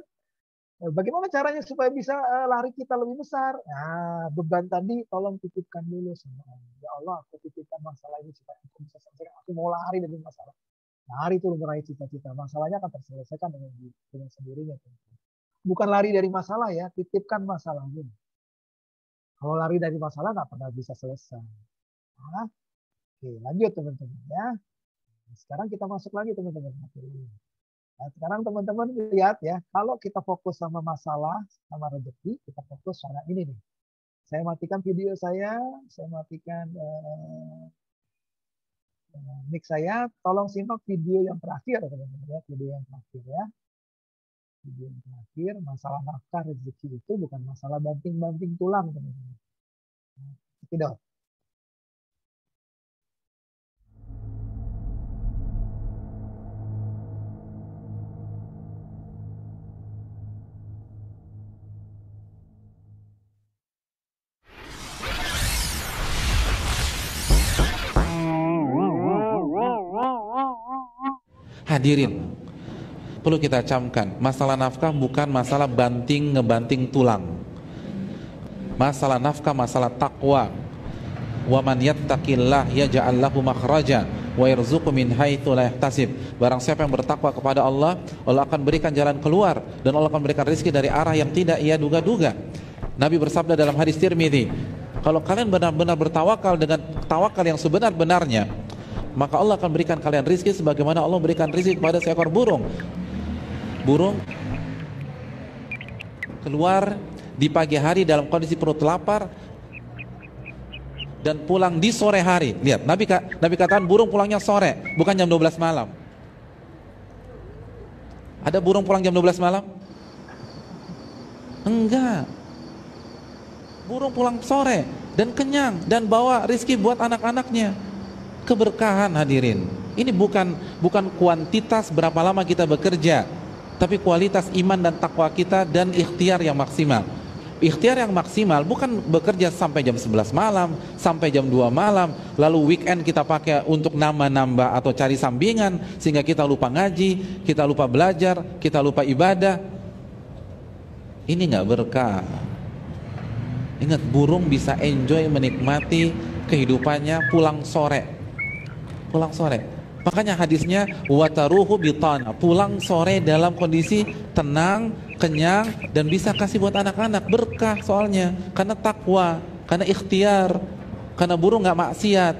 bagaimana caranya supaya bisa lari kita lebih besar? Nah, beban tadi tolong titipkan dulu sama Allah. Ya Allah, aku titipkan masalah ini supaya aku bisa selesai. Aku mau lari dari masalah. Lari itu meraih cita-cita. Masalahnya akan terselesaikan dengan sendirinya. Bukan lari dari masalah ya, titipkan masalahnya. Kalau lari dari masalah nggak pernah bisa selesai. Nah, oke, lanjut teman-teman ya. Sekarang kita masuk lagi teman-teman. Nah, sekarang teman-teman lihat ya, kalau kita fokus sama masalah, sama rezeki, kita fokus sama ini nih. Saya matikan video saya matikan mic saya, tolong simak video yang terakhir teman-teman ya, video yang terakhir ya. Video yang terakhir, masalah nafkah rezeki itu bukan masalah banting-banting tulang teman-teman. Tidak. Hadirin, perlu kita camkan, masalah nafkah bukan masalah ngebanting tulang. Masalah nafkah masalah takwa. Wa man yattaqillah yaj'al lahu makhraja wa yarzuqhu min haitsu la yahtasib. Barang siapa yang bertakwa kepada Allah, Allah akan berikan jalan keluar dan Allah akan berikan rezeki dari arah yang tidak ia duga-duga. Nabi bersabda dalam hadis Tirmidzi, kalau kalian benar-benar bertawakal dengan tawakal yang sebenar-benarnya, maka Allah akan berikan kalian rizki sebagaimana Allah berikan rizki kepada seekor burung. Burung keluar di pagi hari dalam kondisi perut lapar dan pulang di sore hari. Lihat, Nabi katakan burung pulangnya sore, bukan jam 12 malam. Ada burung pulang jam 12 malam? Enggak. Burung pulang sore dan kenyang dan bawa rizki buat anak-anaknya. Keberkahan hadirin. Ini bukan kuantitas berapa lama kita bekerja, tapi kualitas iman dan takwa kita dan ikhtiar yang maksimal. Ikhtiar yang maksimal bukan bekerja sampai jam 11 malam, sampai jam 2 malam, lalu weekend kita pakai untuk nambah-nambah atau cari sampingan sehingga kita lupa ngaji, kita lupa belajar, kita lupa ibadah. Ini nggak berkah. Ingat, burung bisa enjoy menikmati kehidupannya pulang sore. Pulang sore. Makanya hadisnya wataruhu bitana, pulang sore dalam kondisi tenang, kenyang dan bisa kasih buat anak-anak. Berkah soalnya, karena takwa, karena ikhtiar, karena burung nggak maksiat,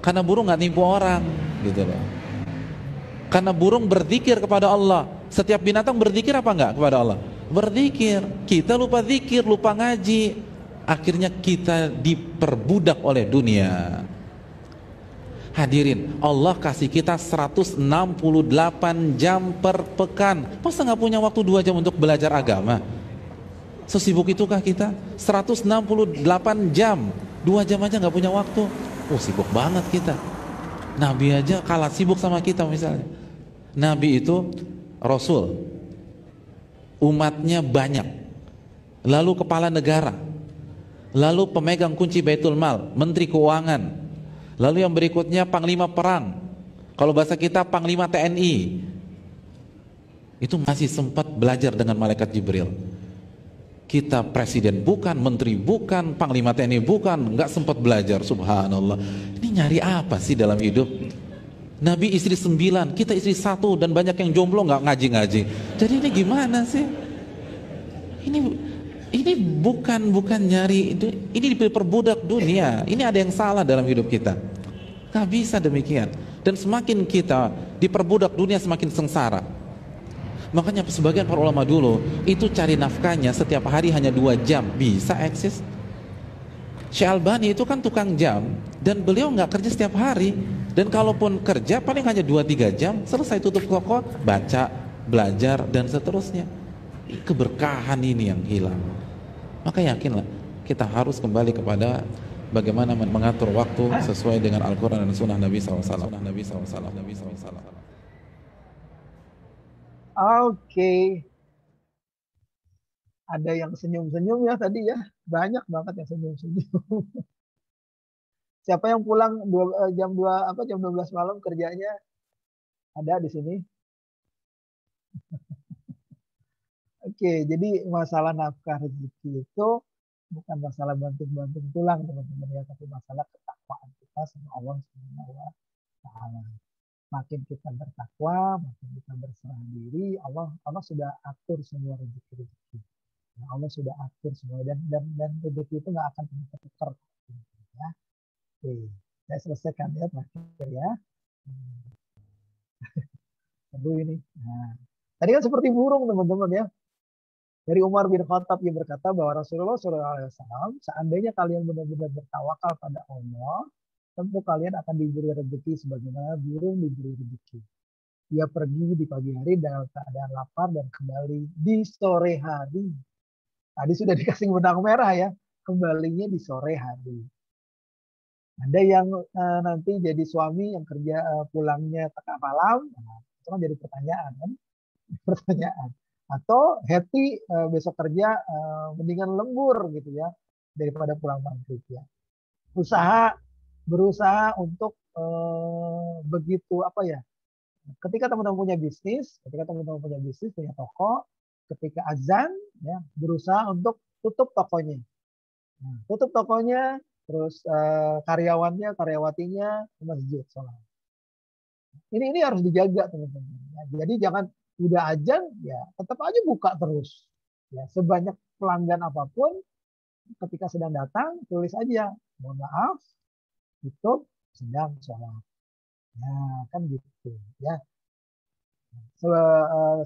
karena burung nggak nipu orang, gitu loh. Karena burung berzikir kepada Allah. Setiap binatang berzikir apa enggak kepada Allah? Berzikir. Kita lupa zikir, lupa ngaji, akhirnya kita diperbudak oleh dunia. Hadirin, Allah kasih kita 168 jam per pekan. Masa nggak punya waktu 2 jam untuk belajar agama? Sesibuk itukah kita? 168 jam, 2 jam aja nggak punya waktu. Oh, sibuk banget kita. Nabi aja kalah sibuk sama kita misalnya. Nabi itu Rasul, umatnya banyak, lalu kepala negara, lalu pemegang kunci Baitul Mal, menteri keuangan, lalu yang berikutnya panglima perang, kalau bahasa kita panglima TNI. Itu masih sempat belajar dengan malaikat Jibril. Kita presiden bukan, menteri bukan, panglima TNI bukan, nggak sempat belajar. Subhanallah. Ini nyari apa sih dalam hidup? Nabi istri 9, kita istri 1, dan banyak yang jomblo nggak ngaji-ngaji. Jadi ini gimana sih? Ini bukan nyari, ini diperbudak dunia. Ini ada yang salah dalam hidup kita. Gak bisa demikian. Dan semakin kita diperbudak dunia, semakin sengsara. Makanya sebagian para ulama dulu itu cari nafkahnya setiap hari hanya 2 jam, bisa eksis. Syekh Albani itu kan tukang jam, dan beliau nggak kerja setiap hari. Dan kalaupun kerja paling hanya 2-3 jam, selesai tutup toko, baca, belajar, dan seterusnya. Keberkahan ini yang hilang. Maka yakinlah kita harus kembali kepada bagaimana mengatur waktu sesuai dengan Al-Quran dan Sunnah Nabi SAW. Oke. Ada yang senyum-senyum ya tadi ya. Banyak banget yang senyum-senyum. Siapa yang pulang jam 12 malam kerjanya? Ada di sini. Oke, jadi masalah nafkah rezeki itu bukan masalah banting-banting tulang teman-teman ya, tapi masalah ketakwaan kita sama Allah Subhanahu wa Ta'ala. Makin kita bertakwa, makin kita berserah diri, Allah sudah atur semua rezeki. Allah sudah atur semua, dan rezeki itu nggak akan pernah tertukar. Ya. Oke, saya selesaikan ya terakhir ya. Aduh ini. Nah, tadi kan seperti burung teman-teman ya. Dari Umar bin Khattab yang berkata bahwa Rasulullah SAW, seandainya kalian benar-benar bertawakal pada Allah, tentu kalian akan diberi rezeki sebagaimana burung diberi rezeki. Dia pergi di pagi hari dalam keadaan lapar dan kembali di sore hari. Tadi sudah dikasih benang merah ya, kembalinya di sore hari. Ada yang nanti jadi suami yang kerja pulangnya tengah malam, itu kan jadi pertanyaan kan? Pertanyaan. Atau happy besok kerja mendingan lembur gitu ya daripada pulang maghrib ya. Berusaha untuk begitu apa ya? Ketika teman-teman punya bisnis, punya toko, ketika azan ya berusaha untuk tutup tokonya. Nah, tutup tokonya, terus karyawatinya ke masjid sholat. Ini harus dijaga teman-teman. Ya, jadi jangan udah azan ya tetap aja buka terus. Ya, sebanyak pelanggan apapun ketika sedang datang tulis aja mohon maaf tutup sedang sholat. Nah, kan gitu ya.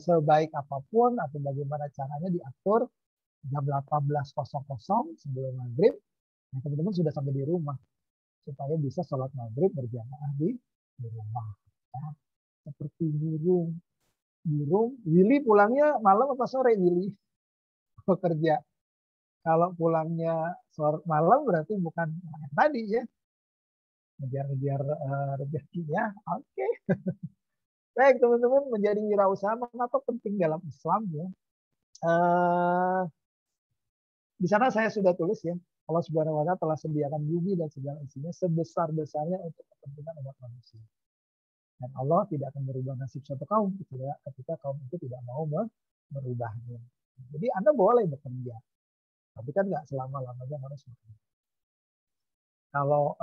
Sebaik apapun atau bagaimana caranya diatur jam 18.00 sebelum maghrib, nah, teman-teman sudah sampai di rumah supaya bisa sholat maghrib berjamaah di rumah. Ya. Seperti burung, Willy pulangnya malam apa sore Willy? Bekerja. Kalau pulangnya sore malam berarti bukan tadi ya. Ngejar-ngejar rezeki ya. Oke. Baik teman-teman, menjadi wirausaha mengapa penting dalam Islam ya? Di sana saya sudah tulis ya, Allah Subhanahu wa Ta'ala telah sediakan bumi dan segala isinya sebesar-besarnya untuk kepentingan umat manusia. Dan Allah tidak akan merubah nasib suatu kaum ketika kaum itu tidak mau merubahnya. Jadi Anda boleh bekerja, tapi kan nggak selama-lamanya harus bekerja. Kalau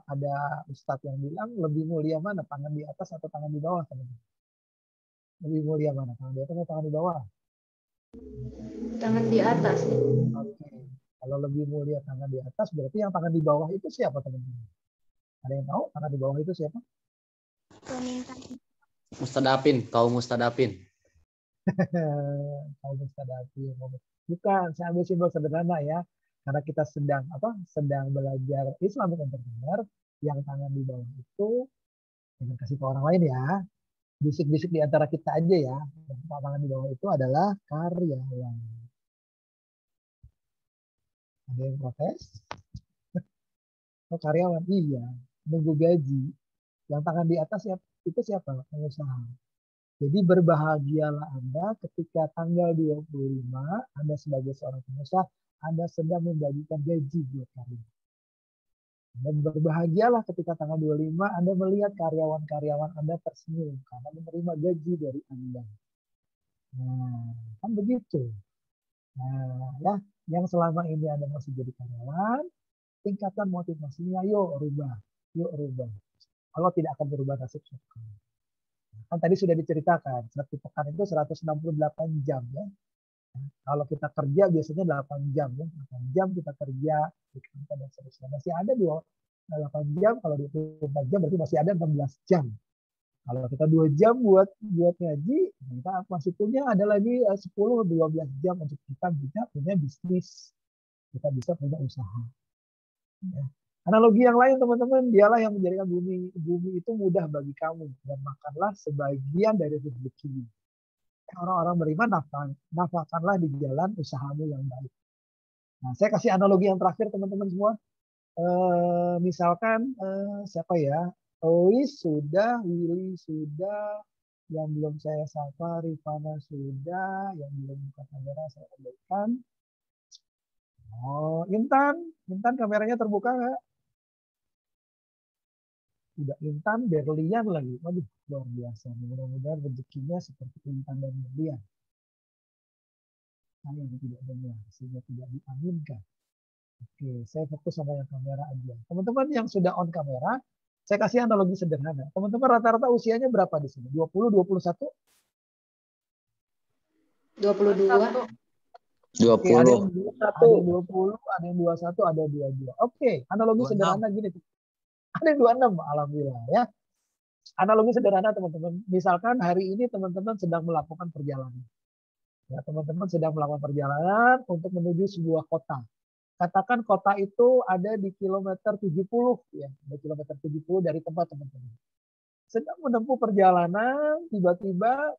ada ustadz yang bilang lebih mulia mana, tangan di atas atau tangan di bawah, teman-teman? Lebih mulia mana, tangan di atas atau tangan di bawah? Tangan di atas. Oke. Kalau lebih mulia tangan di atas, berarti yang tangan di bawah itu siapa, teman-teman? Ada yang tahu tangan di bawah itu siapa? Mustadafin, kaum mustadafin. Kaum mustadafin. Bukan, saya ambil simbol sederhana ya. Karena kita sedang belajar Islamic entrepreneur, Yang tangan di bawah itu, jangan kasih ke orang lain ya. Bisik-bisik di antara kita aja ya. Yang tangan di bawah itu adalah karyawan. Ada yang protes? Oh, karyawan, iya. Nunggu gaji. Yang tangan di atas itu siapa? Pengusaha. Jadi berbahagialah Anda ketika tanggal 25, Anda sebagai seorang pengusaha, Anda sedang membagikan gaji buat karyawan. Dan berbahagialah ketika tanggal 25, Anda melihat karyawan-karyawan Anda tersenyum karena menerima gaji dari Anda. Nah, kan begitu. Nah, ya, yang selama ini Anda masih jadi karyawan, tingkatkan motivasinya, yuk rubah. Kalau tidak akan berubah nasib suatu kamu. Kan tadi sudah diceritakan, satu pekan itu 168 jam ya. Kalau kita kerja biasanya 8 jam ya. 8 jam kita kerja di kantor dan seterusnya. Masih ada 8 jam, kalau 24 jam berarti masih ada 16 jam. Kalau kita 2 jam buat ngaji, kita masih punya ada lagi 10-12 jam untuk kita bisa punya bisnis. Kita bisa punya usaha. Ya. Analogi yang lain teman-teman, dialah yang menjadikan bumi itu mudah bagi kamu dan makanlah sebagian dari rezeki. Orang-orang beriman nafkahkanlah di jalan usahamu yang baik. Nah, saya kasih analogi yang terakhir teman-teman semua. Misalkan siapa ya? Ois sudah, Willy sudah, yang belum saya sapa, Rifana sudah, yang belum buka kamera saya abaikan. Oh, Intan kameranya terbuka nggak? Udah Intan, Berlian lagi. Waduh, luar biasa. Mudah-mudahan rezekinya seperti Intan dan Berlian. Saya yang tidak benar, sehingga tidak diaminkan. Oke, saya fokus sama yang kamera aja. Teman-teman yang sudah on kamera, saya kasih analogi sederhana. Teman-teman rata-rata usianya berapa di sini? 20, 21? 22. 20. Oke, ada yang 20, ada yang 21, ada yang 22. Oke, analogi 26. Sederhana gini. Ada yang 26, alhamdulillah ya. Analogi sederhana teman-teman. Misalkan hari ini teman-teman sedang melakukan perjalanan. Ya, teman-teman sedang melakukan perjalanan untuk menuju sebuah kota. Katakan kota itu ada di kilometer 70 ya, di kilometer 70 dari tempat teman-teman. Sedang menempuh perjalanan, tiba-tiba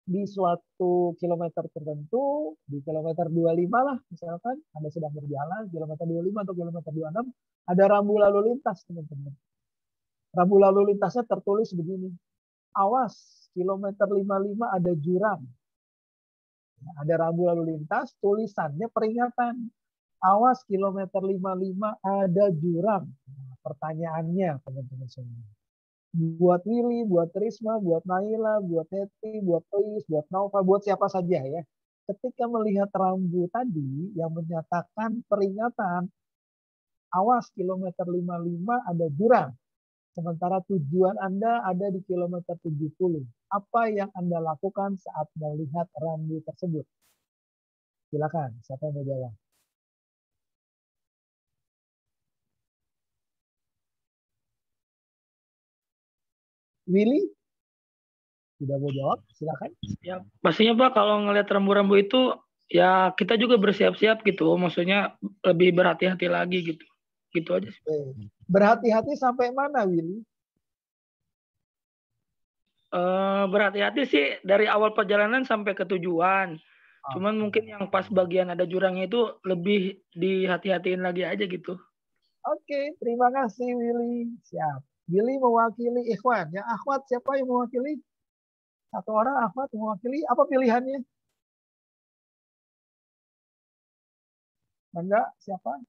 di suatu kilometer tertentu, di kilometer 25 lah misalkan, Anda sedang berjalan, kilometer 25 atau kilometer 26, ada rambu lalu lintas teman-teman. Rambu lalu lintasnya tertulis begini, awas, kilometer 55 ada jurang. Ada rambu lalu lintas, tulisannya peringatan, awas kilometer 55 ada jurang. Nah, pertanyaannya teman-teman semua. Buat Willy, buat Risma, buat Naila, buat Neti, buat Tois, buat Nova, buat siapa saja ya. Ketika melihat rambu tadi yang menyatakan peringatan, awas kilometer 55 ada jurang. Sementara tujuan Anda ada di kilometer 70. Apa yang Anda lakukan saat melihat rambu tersebut? Silakan, siapa yang mau jawab? Willy? Tidak mau jawab, silakan. Ya, pastinya Pak kalau ngelihat rambu-rambu itu ya kita juga bersiap-siap gitu. Maksudnya lebih berhati-hati lagi gitu. Gitu aja sih. Berhati-hati sampai mana, Willy? Berhati-hati sih dari awal perjalanan sampai ke tujuan. Cuman mungkin yang pas bagian ada jurangnya itu lebih dihati-hatiin lagi aja gitu. Oke, terima kasih Willy. Siap. Willy mewakili Ikhwan. Yang Akhwat siapa yang mewakili? Satu orang Akhwat mewakili. Apa pilihannya? Enggak, siapa?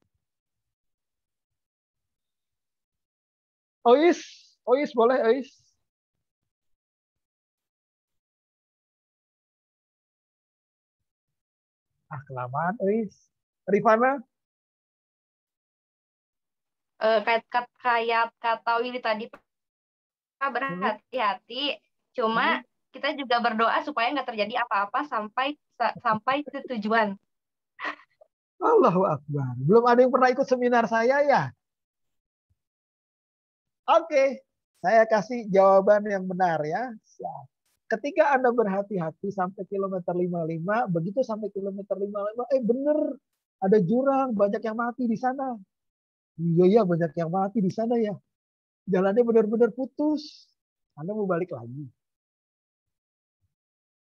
Ois. Ois boleh, Ois. Kelamaan, Ois. Rifana? Kayak kata Willy tadi, Pak, berhati-hati. Cuma kita juga berdoa supaya nggak terjadi apa-apa sampai ke tujuan. Allahu Akbar. Belum ada yang pernah ikut seminar saya ya? Oke, saya kasih jawaban yang benar ya. Ketika Anda berhati-hati sampai kilometer 55, begitu sampai kilometer 55, bener, ada jurang, banyak yang mati di sana. Iya, banyak yang mati di sana ya. Jalannya benar-benar putus. Anda mau balik lagi.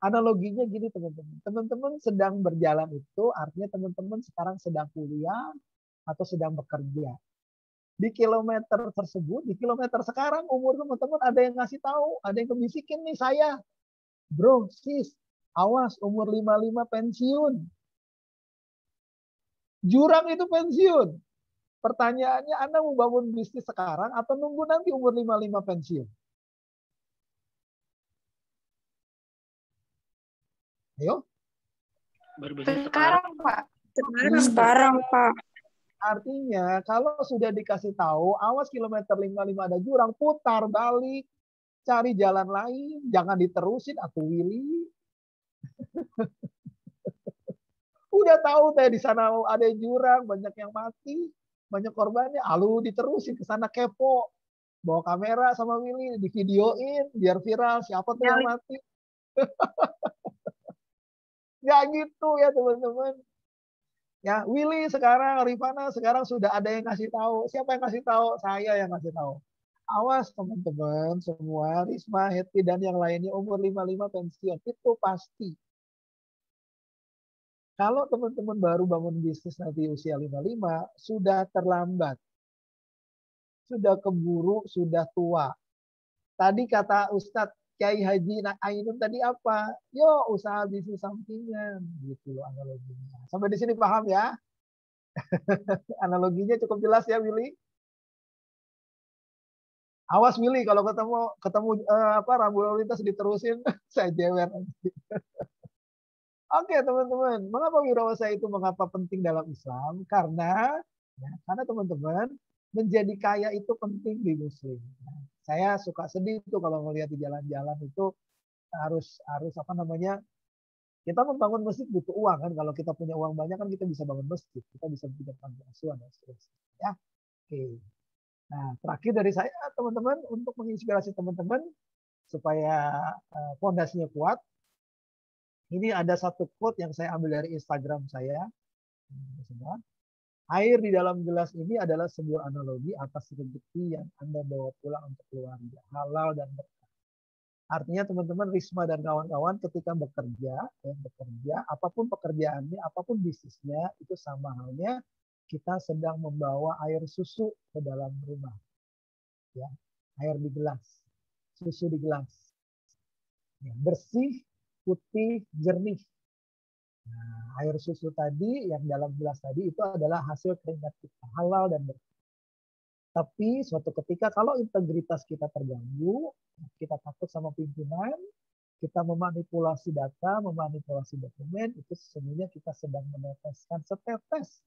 Analoginya gini teman-teman. Teman-teman sedang berjalan itu artinya teman-teman sekarang sedang kuliah atau sedang bekerja. Di kilometer tersebut, di kilometer sekarang umur teman-teman ada yang ngasih tahu, ada yang ngebisikin nih saya. Bro, sis, awas umur 55 pensiun. Jurang itu pensiun. Pertanyaannya Anda mau bangun bisnis sekarang atau nunggu nanti umur 55 pensiun? Ayo. Sekarang, Pak. Sekarang, Pak. Artinya kalau sudah dikasih tahu, awas kilometer 55 ada jurang, putar balik, cari jalan lain, jangan diterusin atau Willy. Udah tahu teh di sana ada jurang, banyak yang mati, banyak korbannya, lalu diterusin ke sana kepo. Bawa kamera sama Willy, di videoin biar viral siapa tuh yang mati. Nggak gitu ya teman-teman. Ya, Willy sekarang, Rifana sekarang sudah ada yang ngasih tahu. Siapa yang ngasih tahu? Saya yang ngasih tahu. Awas teman-teman semua, Risma, Hetty, dan yang lainnya umur 55 pensiun. Itu pasti. Kalau teman-teman baru bangun bisnis nanti usia 55, sudah terlambat. Sudah keburu, sudah tua. Tadi kata Ustadz Kiai Haji Ainun tadi apa? Yo, usaha bisnis sampingan. Gitu loh analoginya. Sampai di sini paham ya? Analoginya cukup jelas ya, Willy? Awas Willy kalau ketemu rambu lalu lintas diterusin, saya jewer. Oke teman-teman, mengapa wirausaha itu mengapa penting dalam Islam? Karena teman-teman menjadi kaya itu penting di Muslim. Saya suka sedih tuh kalau melihat di jalan-jalan itu harus apa namanya, kita membangun masjid butuh uang kan. Kalau kita punya uang banyak kan kita bisa bangun masjid, kita bisa bikin panti asuhan dan seterusnya. Ya, oke. Nah terakhir dari saya teman-teman untuk menginspirasi teman-teman supaya fondasinya kuat. Ini ada satu quote yang saya ambil dari Instagram saya. Air di dalam gelas ini adalah sebuah analogi atas rezeki yang Anda bawa pulang untuk keluarga, halal dan berkah. Artinya teman-teman Risma dan kawan-kawan ketika bekerja, apapun pekerjaannya, apapun bisnisnya, itu sama halnya kita sedang membawa air susu ke dalam rumah. Ya, air di gelas, susu di gelas. Ya, bersih, putih, jernih. Nah, air susu tadi yang dalam gelas tadi itu adalah hasil keringat kita, halal dan berkah. Tapi suatu ketika kalau integritas kita terganggu, kita takut sama pimpinan, kita memanipulasi data, memanipulasi dokumen, itu sesungguhnya kita sedang meneteskan setetes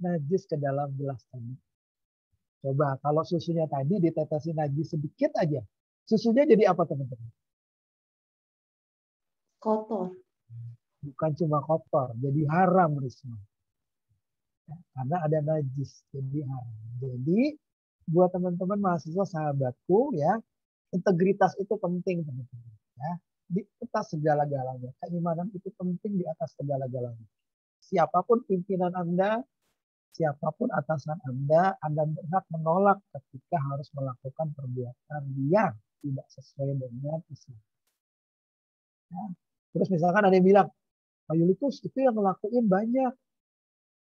najis ke dalam gelas tadi. Coba kalau susunya tadi ditetesin najis sedikit aja, susunya jadi apa teman-teman? Kotor. Bukan cuma kotor, jadi haram Risma. Karena ada najis, jadi haram. Jadi buat teman-teman mahasiswa sahabatku ya, integritas itu penting teman-teman. Ya, di atas segala-galanya. Keimanan itu penting di atas segala-galanya. Siapapun pimpinan Anda, siapapun atasan Anda berhak menolak ketika harus melakukan perbuatan yang tidak sesuai dengan Islam. Ya. Terus misalkan ada yang bilang, Pak Yulitus itu yang ngelakuin banyak.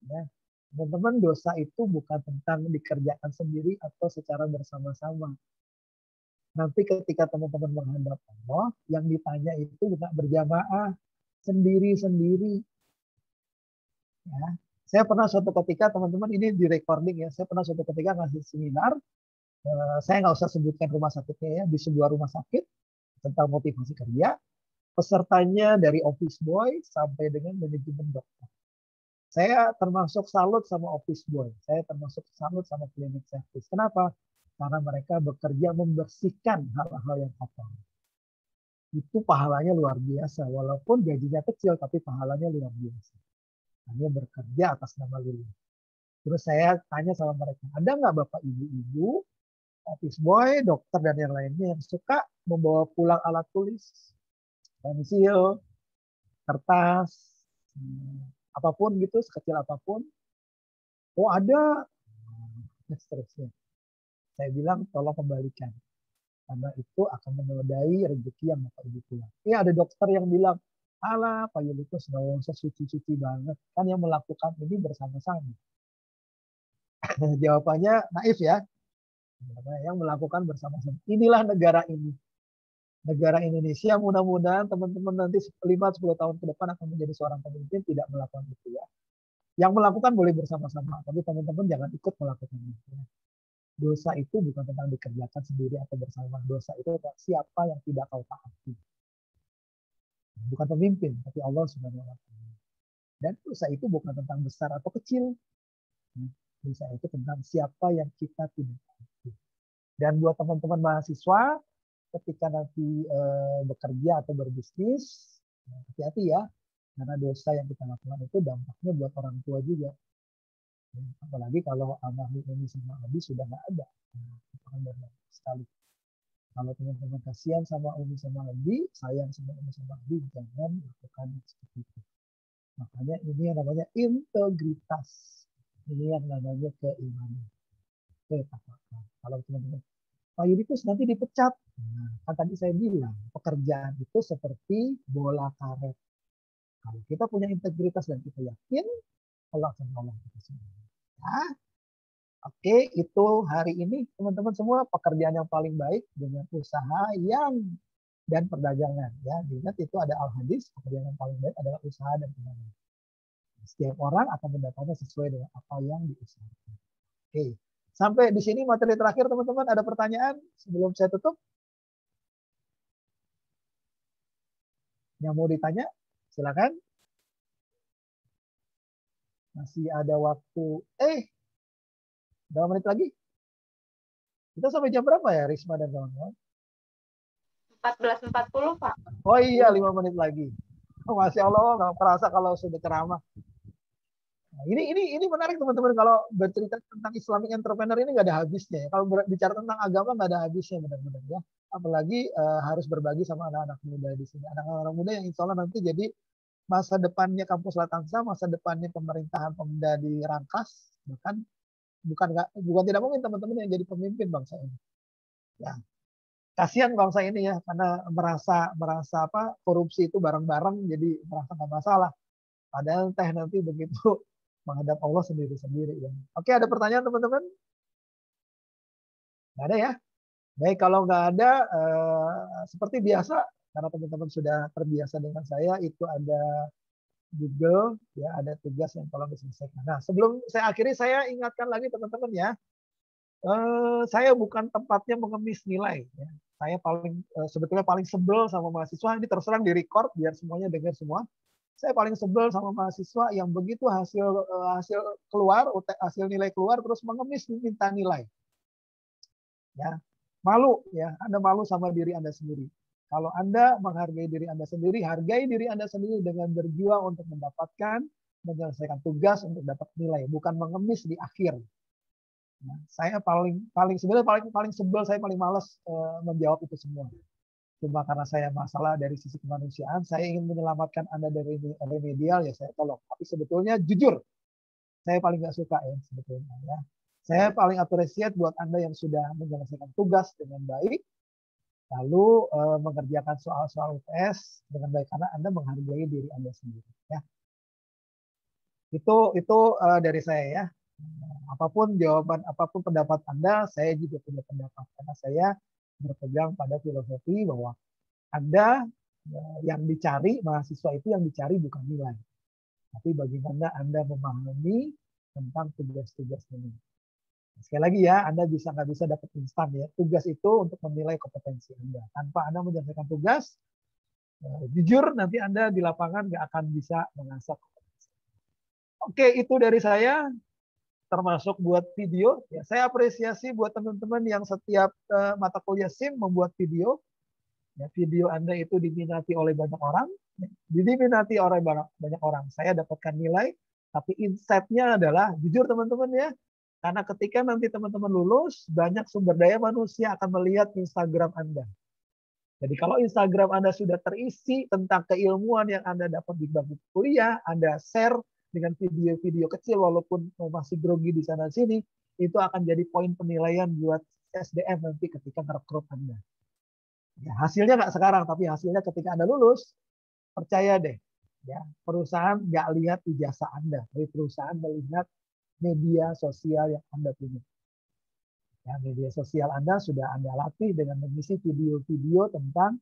Ya. Teman-teman, dosa itu bukan tentang dikerjakan sendiri atau secara bersama-sama. Nanti ketika teman-teman menghadap Allah, yang ditanya itu bukan berjamaah, sendiri-sendiri. Ya. Saya pernah suatu ketika, teman-teman ini di recording ya, saya pernah suatu ketika ngasih seminar, saya nggak usah sebutkan rumah sakitnya ya, di sebuah rumah sakit tentang motivasi kerja. Pesertanya dari office boy sampai dengan manajemen dokter. Saya termasuk salut sama office boy. Saya termasuk salut sama klinik service. Kenapa? Karena mereka bekerja membersihkan hal-hal yang kotor. Itu pahalanya luar biasa. Walaupun gajinya kecil, tapi pahalanya luar biasa. Hanya bekerja atas nama lillah. Terus saya tanya sama mereka, ada nggak bapak ibu-ibu, office boy, dokter, dan yang lainnya yang suka membawa pulang alat tulis? Pensil, kertas, apapun gitu, sekecil apapun. Oh ada, seterusnya. Saya bilang tolong kembalikan. Karena itu akan menodai rezeki yang Bapak Ibu pulang. Ini ada dokter yang bilang, alah Pak Yulikus nggak usah suci-suci banget. Kan yang melakukan ini bersama-sama. Jawabannya naif ya. Yang melakukan bersama-sama. Inilah negara ini. Negara Indonesia, mudah-mudahan teman-teman nanti 5-10 tahun ke depan akan menjadi seorang pemimpin tidak melakukan itu ya. Yang melakukan boleh bersama-sama, tapi teman-teman jangan ikut melakukan itu. Dosa itu bukan tentang dikerjakan sendiri atau bersama. Dosa itu tentang siapa yang tidak kau taati. Bukan pemimpin, tapi Allah Subhanahu wa Ta'ala. Dan dosa itu bukan tentang besar atau kecil. Dosa itu tentang siapa yang kita tidak taati. Dan buat teman-teman mahasiswa, ketika nanti bekerja atau berbisnis, hati-hati ya, karena dosa yang kita lakukan itu dampaknya buat orang tua juga. Apalagi kalau almarhum Umi sama Abi sudah nggak ada, itu kan berbahaya sekali. Kalau teman-teman kasihan sama Umi sama Abi, sayang sama Umi sama Abi, jangan lakukan seperti itu. Makanya ini yang namanya integritas, ini yang namanya keimanan. Kalau teman-teman Pak Yulikus nanti dipecat. Nah, kan tadi saya bilang, pekerjaan itu seperti bola karet. Kalau kita punya integritas dan kita yakin, Allah akan menolong kita semua. Ya. Oke, itu hari ini teman-teman semua pekerjaan yang paling baik dengan usaha yang dan perdagangan. Ya, ingat itu ada al-hadis, pekerjaan yang paling baik adalah usaha dan perdagangan. Setiap orang akan mendapatnya sesuai dengan apa yang diusahakan. Oke. Sampai di sini materi terakhir teman-teman. Ada pertanyaan sebelum saya tutup? Yang mau ditanya? Silakan. Masih ada waktu. Berapa menit lagi? Kita sampai jam berapa ya Risma dan kawan-kawan? 14.40 Pak. Oh iya 5 menit lagi. Oh, Masya Allah nggak kerasa kalau sudah ceramah. Nah, ini menarik teman-teman kalau bercerita tentang Islamic entrepreneur ini nggak ada habisnya ya. Kalau bicara tentang agama nggak ada habisnya benar-benar ya. Apalagi harus berbagi sama anak-anak muda di sini. Anak-anak muda yang insya Allah nanti jadi masa depannya kampus Latansa, masa depannya pemerintahan Pemda di Rangkas, bahkan bukan tidak mungkin teman-teman yang jadi pemimpin bangsa ini. Ya, kasihan bangsa ini ya karena merasa apa korupsi itu bareng-bareng jadi merasa nggak masalah. Padahal nanti begitu menghadap Allah sendiri-sendiri. Ya. Oke, ada pertanyaan teman-teman? Nggak ada ya? Baik, kalau nggak ada, seperti biasa, karena teman-teman sudah terbiasa dengan saya, itu ada Google, ya ada tugas yang tolong diselesaikan. Nah, sebelum saya akhiri, saya ingatkan lagi teman-teman ya, saya bukan tempatnya mengemis nilai. Ya. Saya sebetulnya paling sebel sama mahasiswa, ini terus terang di-record biar semuanya dengar semua. Saya paling sebel sama mahasiswa yang begitu hasil keluar, hasil nilai keluar terus mengemis minta nilai. Ya, malu ya, Anda malu sama diri Anda sendiri. Kalau Anda menghargai diri Anda sendiri, hargai diri Anda sendiri dengan berjuang untuk mendapatkan, menyelesaikan tugas untuk dapat nilai, bukan mengemis di akhir. Nah, saya sebenarnya paling sebel, saya paling malas menjawab itu semua. Cuma karena saya masalah dari sisi kemanusiaan, saya ingin menyelamatkan Anda dari remedial, ya saya tolong. Tapi sebetulnya jujur, saya paling nggak suka ya sebetulnya. Ya. Saya paling appreciate buat Anda yang sudah menyelesaikan tugas dengan baik, lalu mengerjakan soal-soal UTS dengan baik karena Anda menghargai diri Anda sendiri. Ya. Itu dari saya ya. Apapun jawaban, apapun pendapat Anda, saya juga punya pendapat karena saya berpegang pada filosofi bahwa Anda yang dicari, mahasiswa itu yang dicari bukan nilai. Tapi bagaimana Anda memahami tentang tugas-tugas ini. Sekali lagi ya, Anda nggak bisa dapat instan ya. Tugas itu untuk menilai kompetensi Anda. Tanpa Anda menyelesaikan tugas, jujur nanti Anda di lapangan nggak akan bisa mengasah kompetensi. Oke, itu dari saya. Termasuk buat video. Ya, saya apresiasi buat teman-teman yang setiap mata kuliah SIM membuat video. Ya, video Anda itu diminati oleh banyak orang. Ya, diminati oleh banyak orang. Saya dapatkan nilai, tapi insight-nya adalah, jujur teman-teman ya, karena ketika nanti teman-teman lulus, banyak sumber daya manusia akan melihat Instagram Anda. Jadi kalau Instagram Anda sudah terisi tentang keilmuan yang Anda dapat di bangku kuliah, Anda share dengan video-video kecil walaupun masih grogi di sana sini, itu akan jadi poin penilaian buat SDM nanti ketika merekrut Anda. Ya, hasilnya nggak sekarang, tapi hasilnya ketika Anda lulus, percaya deh, ya perusahaan nggak lihat ijazah Anda, tapi perusahaan melihat media sosial yang Anda punya. Ya, media sosial Anda sudah Anda latih dengan mengisi video-video tentang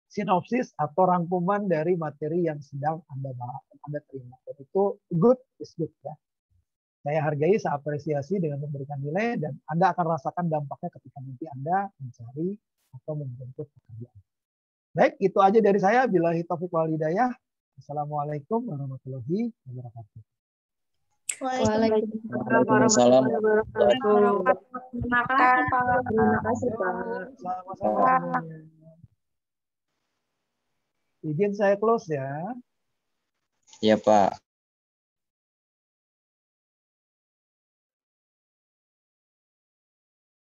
sinopsis atau rangkuman dari materi yang sedang Anda terima. Dan itu good is good ya. Saya hargai, saya apresiasi dengan memberikan nilai, dan Anda akan rasakan dampaknya ketika nanti Anda mencari atau menjemput pekerjaan. Baik, itu aja dari saya. Billahi taufiq wal hidayah. Assalamualaikum warahmatullahi wabarakatuh. Waalaikumsalam warahmatullahi wabarakatuh. Terima kasih, Pak. Terima kasih, Pak. Sama-sama. Izin saya close ya. Iya, Pak.